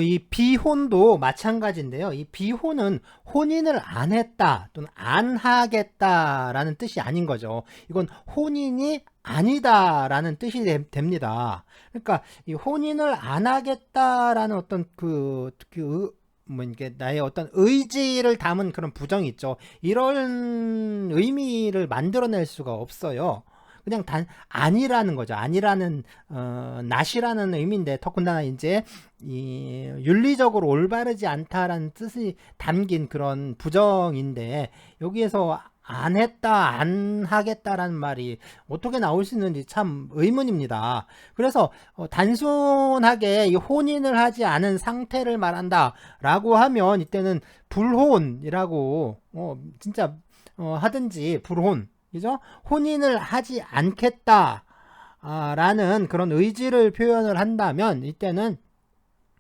이 비혼도 마찬가지인데요. 이 비혼은 혼인을 안 했다 또는 안 하겠다라는 뜻이 아닌 거죠. 이건 혼인이 아니다라는 뜻이 됩니다. 그러니까 이 혼인을 안 하겠다라는 어떤 뭐 이게 나의 어떤 의지를 담은 그런 부정이 있죠. 이런 의미를 만들어낼 수가 없어요. 그냥 아니라는 거죠. 아니라는 낫이라는 의미인데, 더군다나 이제 이 윤리적으로 올바르지 않다라는 뜻이 담긴 그런 부정인데, 여기에서 안 했다, 안 하겠다라는 말이 어떻게 나올 수 있는지 참 의문입니다. 그래서 단순하게 이 혼인을 하지 않은 상태를 말한다라고 하면 이때는 불혼이라고 진짜 하든지, 불혼, 그죠? 혼인을 하지 않겠다 라는 그런 의지를 표현을 한다면 이때는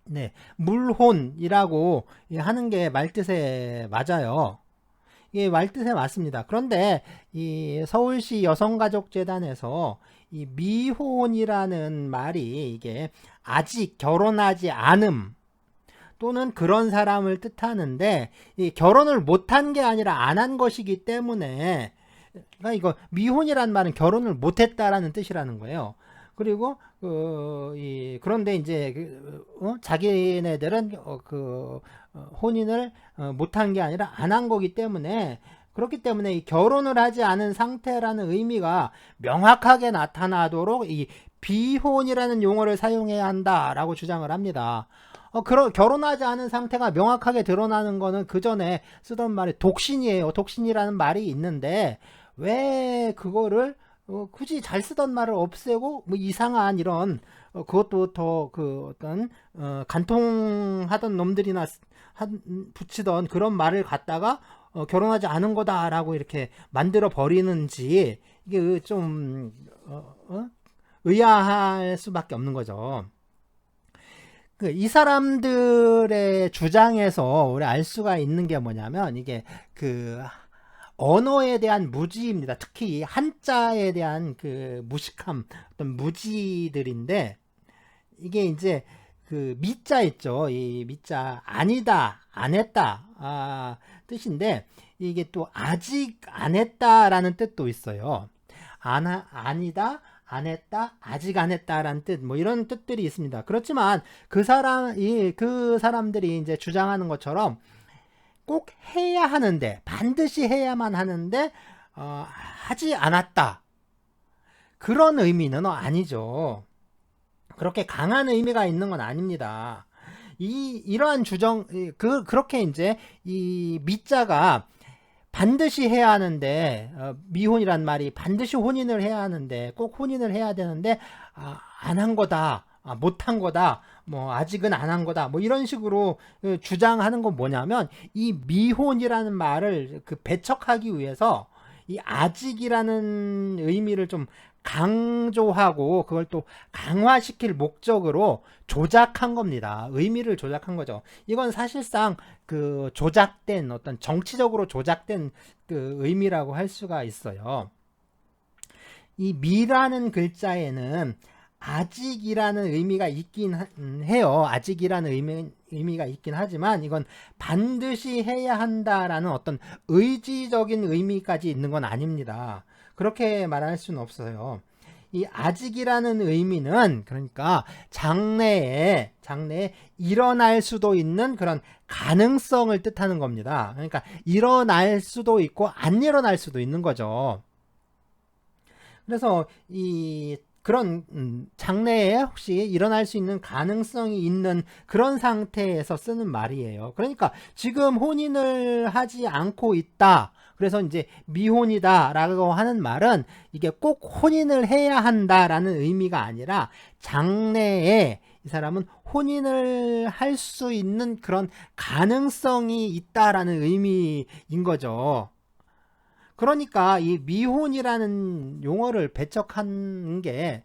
네, 물혼이라고 하는 게 말뜻에 맞아요. 이게 말뜻에 맞습니다. 그런데 이 서울시 여성가족재단에서 이 미혼이라는 말이 이게 아직 결혼하지 않음 또는 그런 사람을 뜻하는데, 이 결혼을 못한 게 아니라 안 한 것이기 때문에, 그러니까 이거 미혼이란 말은 결혼을 못했다라는 뜻이라는 거예요. 그리고 그런데 이제 자기네들은 혼인을 못한 게 아니라 안 한 거기 때문에, 그렇기 때문에 이 결혼을 하지 않은 상태라는 의미가 명확하게 나타나도록 이 비혼이라는 용어를 사용해야 한다라고 주장을 합니다. 결혼하지 않은 상태가 명확하게 드러나는 거는 그 전에 쓰던 말이 독신이에요. 독신이라는 말이 있는데 왜 그거를 굳이 잘 쓰던 말을 없애고 뭐 이상한 이런 그것도 더 어떤 간통하던 놈들이나 붙이던 그런 말을 갖다가 결혼하지 않은 거다라고 이렇게 만들어 버리는지, 이게 좀 의아할 수밖에 없는 거죠. 이 사람들의 주장에서 우리 알 수가 있는 게 뭐냐면 이게 그 언어에 대한 무지입니다. 특히 이 한자에 대한 그 무식함, 어떤 무지들인데 이게 이제 그 미자 있죠. 이 미자 아니다, 안 했다 뜻인데 이게 또 아직 안 했다라는 뜻도 있어요. 아니다, 안 했다, 아직 안 했다라는 뜻, 뭐 이런 뜻들이 있습니다. 그렇지만 그 사람들이 이제 주장하는 것처럼 꼭 해야 하는데, 반드시 해야만 하는데, 하지 않았다. 그런 의미는 아니죠. 그렇게 강한 의미가 있는 건 아닙니다. 이러한 그렇게 이제 이 미자가 반드시 해야 하는데, 미혼이란 말이 반드시 혼인을 해야 하는데, 꼭 혼인을 해야 되는데, 안 한 거다. 못 한 거다. 뭐, 아직은 안 한 거다. 뭐, 이런 식으로 주장하는 건 뭐냐면, 이 미혼이라는 말을 그 배척하기 위해서, 이 아직이라는 의미를 좀 강조하고, 그걸 또 강화시킬 목적으로 조작한 겁니다. 의미를 조작한 거죠. 이건 사실상 그 조작된 어떤 정치적으로 조작된 그 의미라고 할 수가 있어요. 이 미라는 글자에는 아직이라는 의미가 있긴 해요. 아직이라는 의미가 있긴 하지만 이건 반드시 해야 한다라는 어떤 의지적인 의미까지 있는 건 아닙니다. 그렇게 말할 수는 없어요. 이 아직이라는 의미는 그러니까 장래에 일어날 수도 있는 그런 가능성을 뜻하는 겁니다. 그러니까 일어날 수도 있고 안 일어날 수도 있는 거죠. 그래서 이 그런 장래에 혹시 일어날 수 있는 가능성이 있는 그런 상태에서 쓰는 말이에요. 그러니까 지금 혼인을 하지 않고 있다. 그래서 이제 미혼이다라고 하는 말은 이게 꼭 혼인을 해야 한다라는 의미가 아니라 장래에 이 사람은 혼인을 할 수 있는 그런 가능성이 있다라는 의미인 거죠. 그러니까 이 미혼이라는 용어를 배척한 게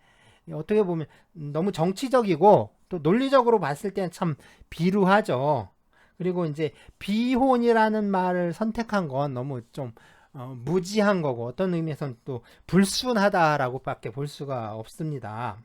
어떻게 보면 너무 정치적이고 또 논리적으로 봤을 때는 참 비루하죠. 그리고 이제 비혼이라는 말을 선택한 건 너무 좀 무지한 거고 어떤 의미에서는 또 불순하다라고밖에 볼 수가 없습니다.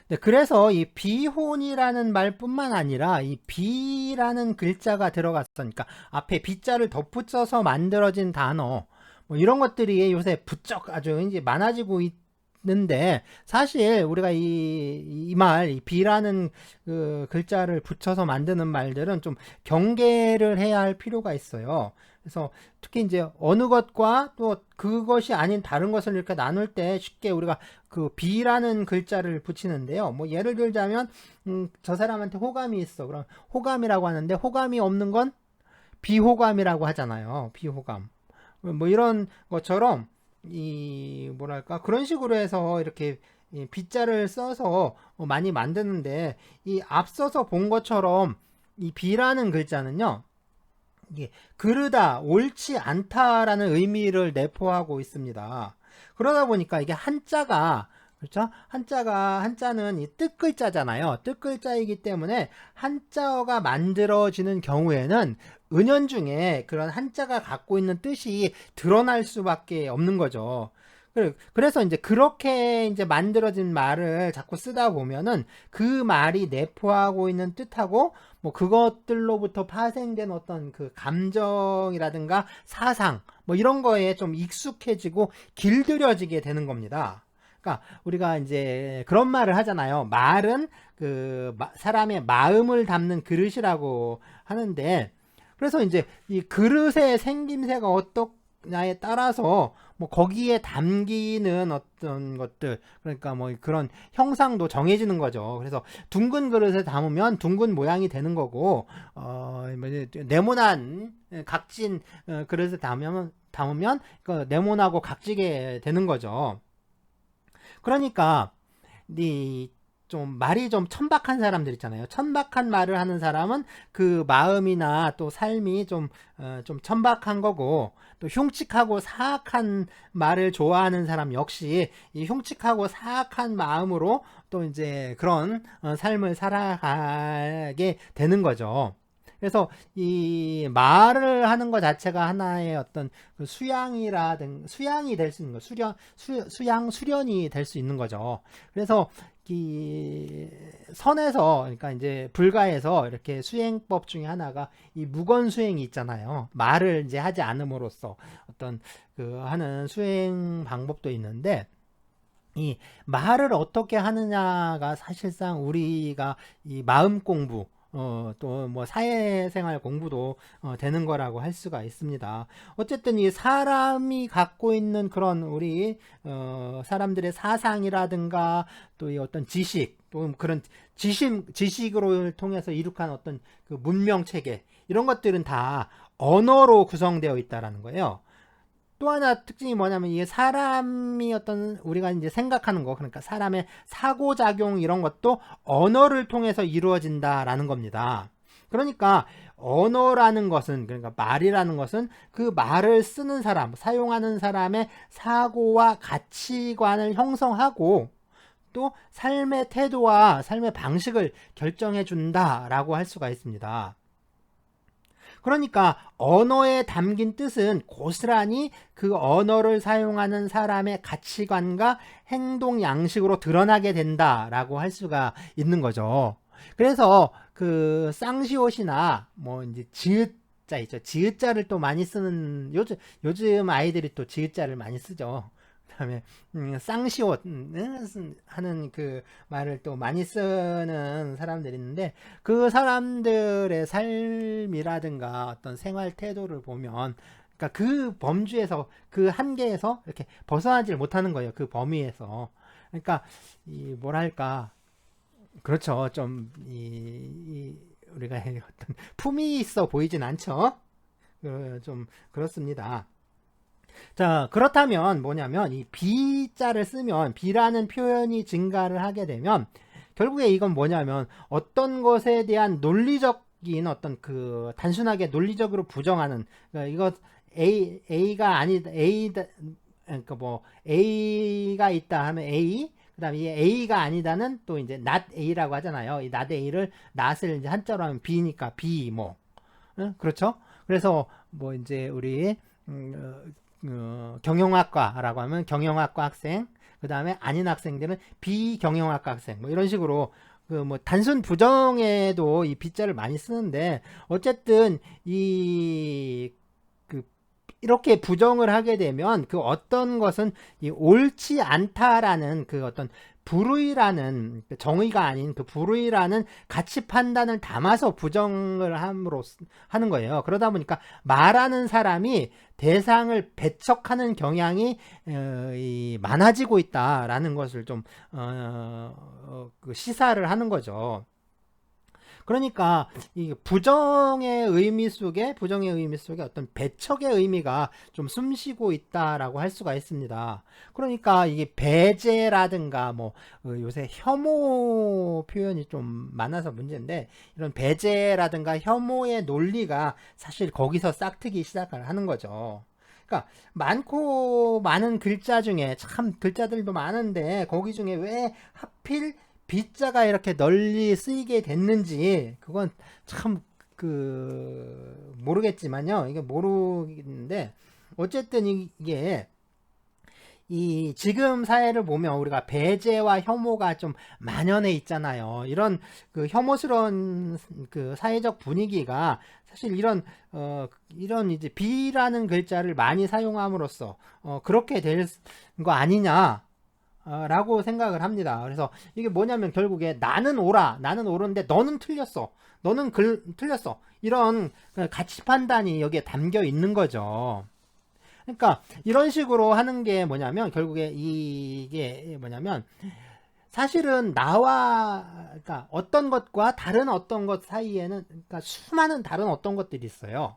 네, 그래서 이 비혼이라는 말뿐만 아니라 이 비라는 글자가 들어갔으니까 앞에 비자를 덧붙여서 만들어진 단어 뭐 이런 것들이 요새 부쩍 아주 이제 많아지고 있는데 사실 우리가 이 비라는 그 글자를 붙여서 만드는 말들은 좀 경계를 해야 할 필요가 있어요. 그래서 특히 이제 어느 것과 또 그것이 아닌 다른 것을 이렇게 나눌 때 쉽게 우리가 그 비라는 글자를 붙이는데요. 뭐 예를 들자면 저 사람한테 호감이 있어. 그럼 호감이라고 하는데 호감이 없는 건 비호감이라고 하잖아요. 비호감. 뭐 이런 것처럼 이 뭐랄까 그런 식으로 해서 이렇게 이 비자를 써서 많이 만드는데 이 앞서서 본 것처럼 이 비라는 글자는요. 이게 그르다, 옳지 않다라는 의미를 내포하고 있습니다. 그러다 보니까 이게 한자가 그렇죠? 한자는 이 뜻글자잖아요. 뜻글자이기 때문에 한자어가 만들어지는 경우에는 은연중에 그런 한자가 갖고 있는 뜻이 드러날 수밖에 없는 거죠. 그래서 이제 그렇게 이제 만들어진 말을 자꾸 쓰다 보면은 그 말이 내포하고 있는 뜻하고 뭐 그것들로부터 파생된 어떤 그 감정이라든가 사상 뭐 이런 거에 좀 익숙해지고 길들여지게 되는 겁니다. 그러니까 우리가 이제 그런 말을 하잖아요. 말은 그 사람의 마음을 담는 그릇이라고 하는데 그래서 이제 이 그릇의 생김새가 어떻냐에 따라서 뭐 거기에 담기는 어떤 것들 그러니까 뭐 그런 형상도 정해지는 거죠. 그래서 둥근 그릇에 담으면 둥근 모양이 되는 거고 네모난 각진 그릇에 담으면 그 네모나고 각지게 되는 거죠. 그러니까 이 좀 말이 좀 천박한 사람들 있잖아요. 천박한 말을 하는 사람은 그 마음이나 또 삶이 좀 천박한 거고, 또 흉측하고 사악한 말을 좋아하는 사람 역시 이 흉측하고 사악한 마음으로 또 이제 그런 삶을 살아가게 되는 거죠. 그래서 이 말을 하는 것 자체가 하나의 어떤 그 수양이 될 수 있는 거, 수련이 될 수 있는 거죠. 그래서 이 선에서, 그러니까 이제 불가에서 이렇게 수행법 중에 하나가 이 무건수행이 있잖아요. 말을 이제 하지 않음으로써 어떤 그 하는 수행 방법도 있는데, 이 말을 어떻게 하느냐가 사실상 우리가 이 마음 공부, 또 뭐 사회생활 공부도 되는 거라고 할 수가 있습니다. 어쨌든 이 사람이 갖고 있는 그런 우리 사람들의 사상이라든가 또 이 어떤 지식, 또 그런 지식으로 통해서 이룩한 어떤 그 문명 체계, 이런 것들은 다 언어로 구성되어 있다라는 거예요. 또 하나 특징이 뭐냐면 이게 사람이 어떤 우리가 이제 생각하는 거, 그러니까 사람의 사고작용 이런 것도 언어를 통해서 이루어진다라는 겁니다. 그러니까 언어라는 것은, 그러니까 말이라는 것은 그 말을 쓰는 사람, 사용하는 사람의 사고와 가치관을 형성하고 또 삶의 태도와 삶의 방식을 결정해 준다라고 할 수가 있습니다. 그러니까 언어에 담긴 뜻은 고스란히 그 언어를 사용하는 사람의 가치관과 행동 양식으로 드러나게 된다라고 할 수가 있는 거죠. 그래서 그 쌍시옷이나 뭐 이제 지읒자 있죠. 지읒자를 또 많이 쓰는 요즘 아이들이 또 지읒자를 많이 쓰죠. 그다음에 쌍시옷 하는 그 말을 또 많이 쓰는 사람들이 있는데, 그 사람들의 삶이라든가 어떤 생활 태도를 보면, 그러니까 그 범주에서, 그 한계에서 이렇게 벗어나질 못하는 거예요. 그 범위에서. 그러니까 이 뭐랄까, 그렇죠. 우리가 어떤 품이 있어 보이진 않죠. 좀 그렇습니다. 자, 그렇다면 뭐냐면 이 비자를 쓰면, 비라는 표현이 증가를 하게 되면 결국에 이건 뭐냐면 어떤 것에 대한 논리적인 어떤 그 단순하게 논리적으로 부정하는, 그러니까 이거 A가 아니다, 그러니까 뭐 A가 있다 하면 A, 그다음에 이 A가 아니다는 또 이제 not A라고 하잖아요. 이 not A를 not을 이제 한자로 하면 B니까 B, 뭐 그렇죠? 그래서 뭐 이제 우리 경영학과라고 하면 경영학과 학생, 그 다음에 아닌 학생들은 비경영학과 학생, 뭐 이런 식으로 그 뭐 단순 부정에도 이 비자를 많이 쓰는데, 어쨌든 이렇게 부정을 하게 되면 그 어떤 것은 이 옳지 않다라는 그 어떤 불의라는, 정의가 아닌 그 불의라는 가치 판단을 담아서 부정을 함으로 하는 거예요. 그러다 보니까 말하는 사람이 대상을 배척하는 경향이 많아지고 있다라는 것을 좀 시사를 하는 거죠. 그러니까 이 부정의 의미 속에 어떤 배척의 의미가 좀 숨쉬고 있다라고 할 수가 있습니다. 그러니까 이게 배제라든가 뭐 요새 혐오 표현이 좀 많아서 문제인데, 이런 배제라든가 혐오의 논리가 사실 거기서 싹트기 시작을 하는 거죠. 그러니까 많은 글자 중에, 참 글자들도 많은데 거기 중에 왜 하필 비자가 이렇게 널리 쓰이게 됐는지, 그건 참 모르겠지만요. 이게 모르겠는데, 어쨌든 이게 이 지금 사회를 보면 우리가 배제와 혐오가 좀 만연해 있잖아요. 이런 그 혐오스러운 그 사회적 분위기가 사실 이런 이제 비라는 글자를 많이 사용함으로써 그렇게 될 거 아니냐 라고 생각을 합니다. 그래서 이게 뭐냐면 결국에 나는 옳은데 너는 틀렸어, 너는 틀렸어, 이런 가치 판단이 여기에 담겨 있는 거죠. 그러니까 이런 식으로 하는 게 뭐냐면, 결국에 이게 뭐냐면 사실은 그러니까 어떤 것과 다른 어떤 것 사이에는, 그러니까 수많은 다른 어떤 것들이 있어요.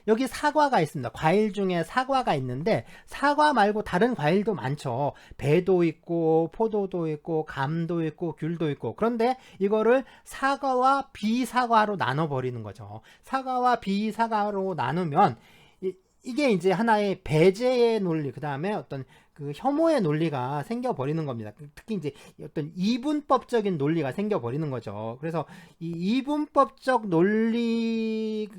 여기 사과가 있습니다. 과일 중에 사과가 있는데 사과 말고 다른 과일도 많죠. 배도 있고 포도도 있고 감도 있고 귤도 있고. 그런데 이거를 사과와 비사과로 나눠 버리는 거죠. 사과와 비사과로 나누면 이게 이제 하나의 배제의 논리, 그 다음에 어떤 그 혐오의 논리가 생겨버리는 겁니다. 특히 이제 어떤 이분법적인 논리가 생겨버리는 거죠. 그래서 이 이분법적 논리가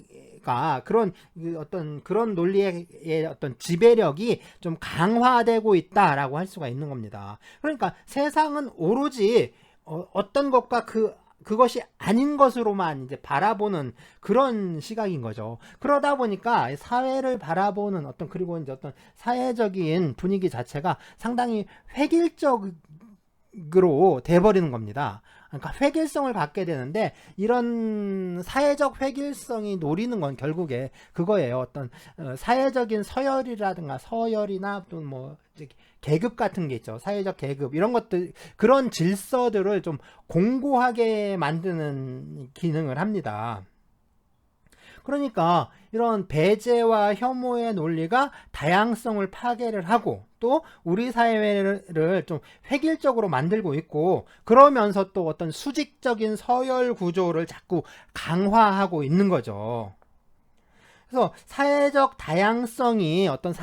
그런 어떤 그런 논리의 어떤 지배력이 좀 강화되고 있다라고 할 수가 있는 겁니다. 그러니까 세상은 오로지 어떤 것과 그것이 아닌 것으로만 이제 바라보는 그런 시각인 거죠. 그러다 보니까 사회를 바라보는 그리고 이제 어떤 사회적인 분위기 자체가 상당히 획일적으로 돼버리는 겁니다. 그러니까 획일성을 갖게 되는데, 이런 사회적 획일성이 노리는 건 결국에 그거예요. 어떤 사회적인 서열이나 또 뭐 계급 같은 게 있죠. 사회적 계급 이런 것들, 그런 질서들을 좀 공고하게 만드는 기능을 합니다. 그러니까 이런 배제와 혐오의 논리가 다양성을 파괴를 하고 또 우리 사회를 좀 획일적으로 만들고 있고, 그러면서 또 어떤 수직적인 서열 구조를 자꾸 강화하고 있는 거죠. 그래서 사회적 다양성이 어떤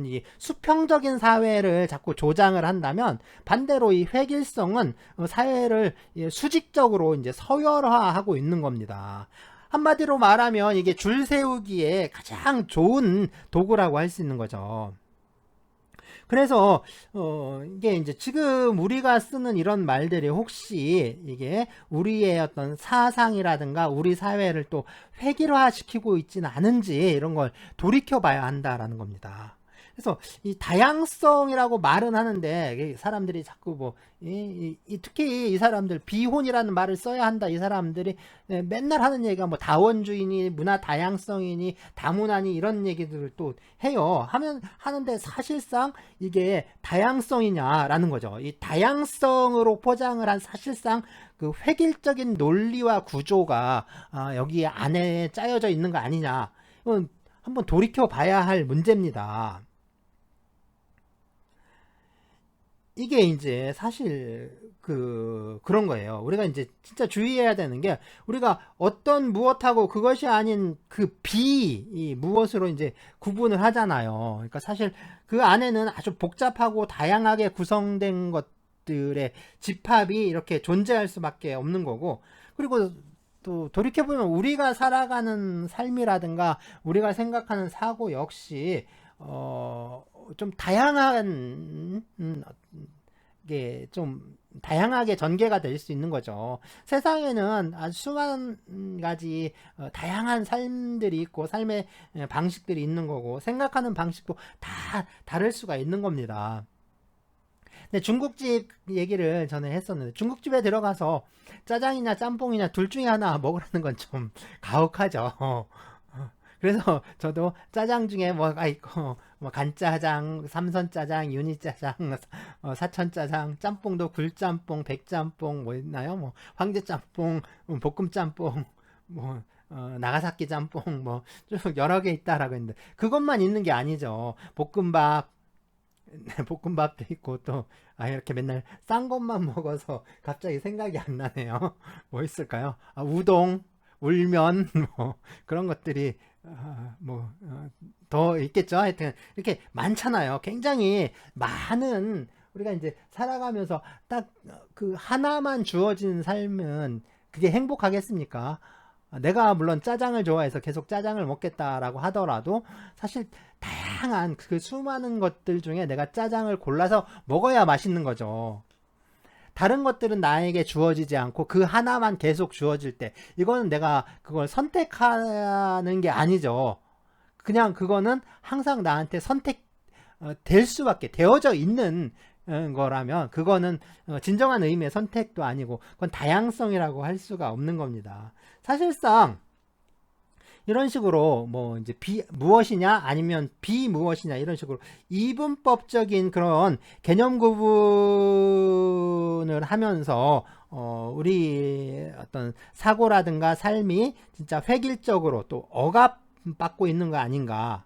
이 수평적인 사회를 자꾸 조장을 한다면, 반대로 이 획일성은 사회를 수직적으로 이제 서열화하고 있는 겁니다. 한마디로 말하면 이게 줄 세우기에 가장 좋은 도구라고 할 수 있는 거죠. 그래서 이게 이제 지금 우리가 쓰는 이런 말들이 혹시 이게 우리의 어떤 사상이라든가 우리 사회를 또 획일화시키고 있지는 않은지, 이런 걸 돌이켜 봐야 한다라는 겁니다. 그래서 이 다양성이라고 말은 하는데 사람들이 자꾸 뭐 특히 이 사람들 비혼이라는 말을 써야 한다, 이 사람들이 맨날 하는 얘기가 뭐 다원주의니 문화 다양성이니 다문화니 이런 얘기들을 또 해요. 하는데 사실상 이게 다양성이냐라는 거죠. 이 다양성으로 포장을 한 사실상 그 획일적인 논리와 구조가 여기 안에 짜여져 있는 거 아니냐, 이건 한번 돌이켜 봐야 할 문제입니다. 이게 이제 사실 그런 거예요. 우리가 이제 진짜 주의해야 되는 게, 우리가 어떤 무엇하고 그것이 아닌 이 무엇으로 이제 구분을 하잖아요. 그러니까 사실 그 안에는 아주 복잡하고 다양하게 구성된 것들의 집합이 이렇게 존재할 수밖에 없는 거고, 그리고 또 돌이켜보면 우리가 살아가는 삶이라든가 우리가 생각하는 사고 역시 좀 다양한 게 좀 다양하게 전개가 될 수 있는 거죠. 세상에는 아주 수많은 가지 다양한 삶들이 있고 삶의 방식들이 있는 거고, 생각하는 방식도 다 다를 수가 있는 겁니다. 근데 중국집 얘기를 전에 했었는데, 중국집에 들어가서 짜장이냐 짬뽕이냐 둘 중에 하나 먹으라는 건 좀 가혹하죠. 그래서 저도 짜장 중에 뭐가 있고, 뭐 간짜장, 삼선짜장, 유니짜장, 사천짜장, 짬뽕도 굴짬뽕, 백짬뽕 뭐 있나요? 뭐 황제짬뽕, 볶음짬뽕, 뭐 나가사키 짬뽕, 뭐 쭉 여러 개 있다라고 했는데, 그것만 있는 게 아니죠. 볶음밥도 있고 또 이렇게 맨날 싼 것만 먹어서 갑자기 생각이 안 나네요. 뭐 있을까요? 우동, 울면 뭐 그런 것들이 더 있겠죠. 하여튼 이렇게 많잖아요. 굉장히 많은, 우리가 이제 살아가면서 딱 그 하나만 주어진 삶은 그게 행복하겠습니까? 내가 물론 짜장을 좋아해서 계속 짜장을 먹겠다라고 하더라도 사실 다양한 그 수많은 것들 중에 내가 짜장을 골라서 먹어야 맛있는 거죠. 다른 것들은 나에게 주어지지 않고 그 하나만 계속 주어질 때, 이거는 내가 그걸 선택하는 게 아니죠. 그냥 그거는 항상 나한테 될 수밖에 되어져 있는 거라면, 그거는 진정한 의미의 선택도 아니고 그건 다양성이라고 할 수가 없는 겁니다. 사실상 이런 식으로 뭐 이제 무엇이냐 아니면 비무엇이냐 이런 식으로 이분법적인 그런 개념 구분을 하면서 우리 어떤 사고라든가 삶이 진짜 획일적으로 또 받고 있는 거 아닌가.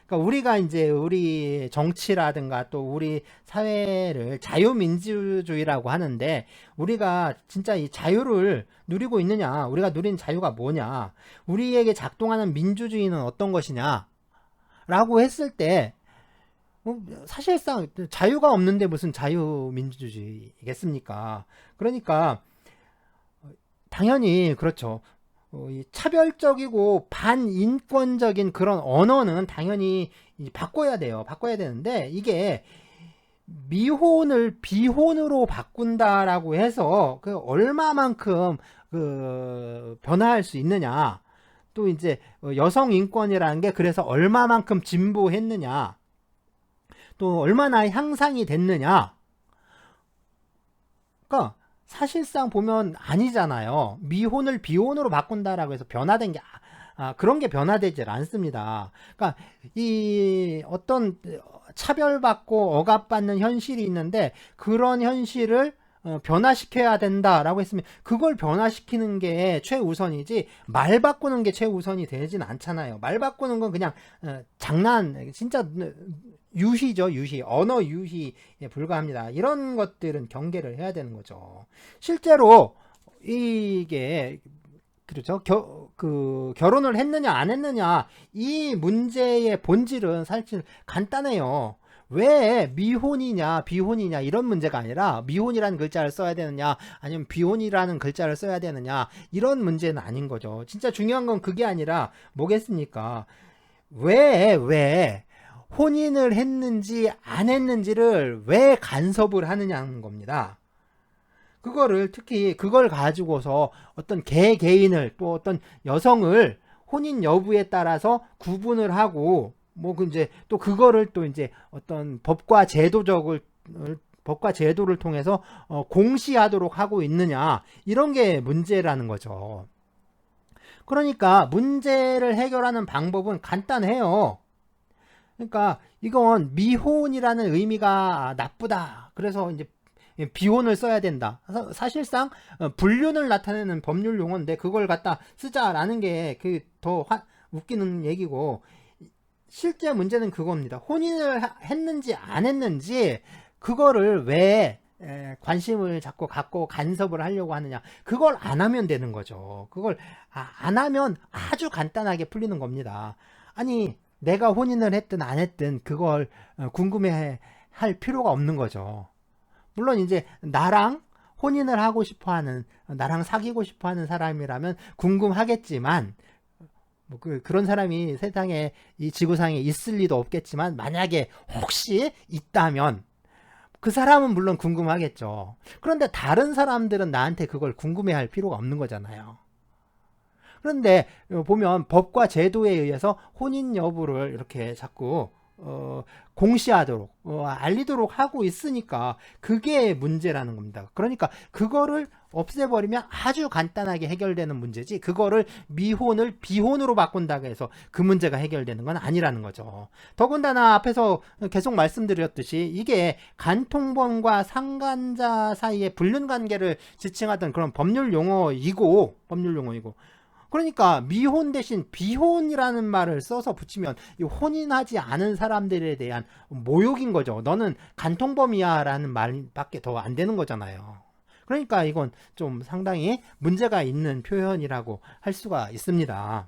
그러니까 우리가 이제 우리 정치라든가 또 우리 사회를 자유민주주의라고 하는데, 우리가 진짜 이 자유를 누리고 있느냐, 우리가 누린 자유가 뭐냐, 우리에게 작동하는 민주주의는 어떤 것이냐 라고 했을 때, 사실상 자유가 없는데 무슨 자유민주주의겠습니까? 그러니까 당연히 그렇죠. 이 차별적이고 반인권적인 그런 언어는 당연히 바꿔야 돼요. 바꿔야 되는데, 이게 미혼을 비혼으로 바꾼다라고 해서 그 얼마만큼 그 변화할 수 있느냐, 또 이제 여성 인권이라는 게 그래서 얼마만큼 진보했느냐, 또 얼마나 향상이 됐느냐. 그러니까 사실상 보면 아니잖아요. 미혼을 비혼으로 바꾼다라고 해서 변화된 게 그런 게 변화되질 않습니다. 그러니까 이 어떤 차별받고 억압받는 현실이 있는데, 그런 현실을 변화시켜야 된다라고 했으면 그걸 변화시키는 게 최우선이지, 말 바꾸는 게 최우선이 되진 않잖아요. 말 바꾸는 건 그냥 장난, 진짜 유희죠, 유희. 언어 유희에 불과합니다. 이런 것들은 경계를 해야 되는 거죠. 실제로 이게 그렇죠. 결혼을 했느냐 안 했느냐, 이 문제의 본질은 사실 간단해요. 왜 미혼이냐 비혼이냐 이런 문제가 아니라, 미혼이라는 글자를 써야 되느냐 아니면 비혼이라는 글자를 써야 되느냐 이런 문제는 아닌 거죠. 진짜 중요한 건 그게 아니라 뭐겠습니까? 왜 혼인을 했는지 안 했는지를 왜 간섭을 하느냐는 겁니다. 그거를, 특히 그걸 가지고서 어떤 개개인을, 또 어떤 여성을 혼인 여부에 따라서 구분을 하고, 이제 또 그거를 또 이제 어떤 법과 제도를 통해서 공시하도록 하고 있느냐, 이런 게 문제라는 거죠. 그러니까 문제를 해결하는 방법은 간단해요. 그러니까 이건 미혼이라는 의미가 나쁘다, 그래서 이제 비혼을 써야 된다, 사실상 불륜을 나타내는 법률 용어인데 그걸 갖다 쓰자라는 게 더 웃기는 얘기고, 실제 문제는 그겁니다. 혼인을 했는지 안 했는지 그거를 왜 관심을 자꾸 갖고 간섭을 하려고 하느냐, 그걸 안 하면 되는 거죠. 그걸 안 하면 아주 간단하게 풀리는 겁니다. 아니, 내가 혼인을 했든 안 했든 그걸 궁금해 할 필요가 없는 거죠. 물론 이제 나랑 혼인을 하고 싶어 하는, 나랑 사귀고 싶어 하는 사람이라면 궁금하겠지만, 그런 사람이 세상에, 이 지구상에 있을 리도 없겠지만, 만약에 혹시 있다면 그 사람은 물론 궁금하겠죠. 그런데 다른 사람들은 나한테 그걸 궁금해 할 필요가 없는 거잖아요. 그런데 보면 법과 제도에 의해서 혼인 여부를 이렇게 자꾸 공시하도록 알리도록 하고 있으니까 그게 문제라는 겁니다. 그러니까 그거를 없애버리면 아주 간단하게 해결되는 문제지, 그거를 미혼을 비혼으로 바꾼다고 해서 그 문제가 해결되는 건 아니라는 거죠. 더군다나 앞에서 계속 말씀드렸듯이 이게 간통범과 상간자 사이의 불륜관계를 지칭하던 그런 법률 용어이고, 그러니까 미혼 대신 비혼이라는 말을 써서 붙이면 이 혼인하지 않은 사람들에 대한 모욕인 거죠. 너는 간통범이야 라는 말밖에 더 안 되는 거잖아요. 그러니까 이건 좀 상당히 문제가 있는 표현이라고 할 수가 있습니다.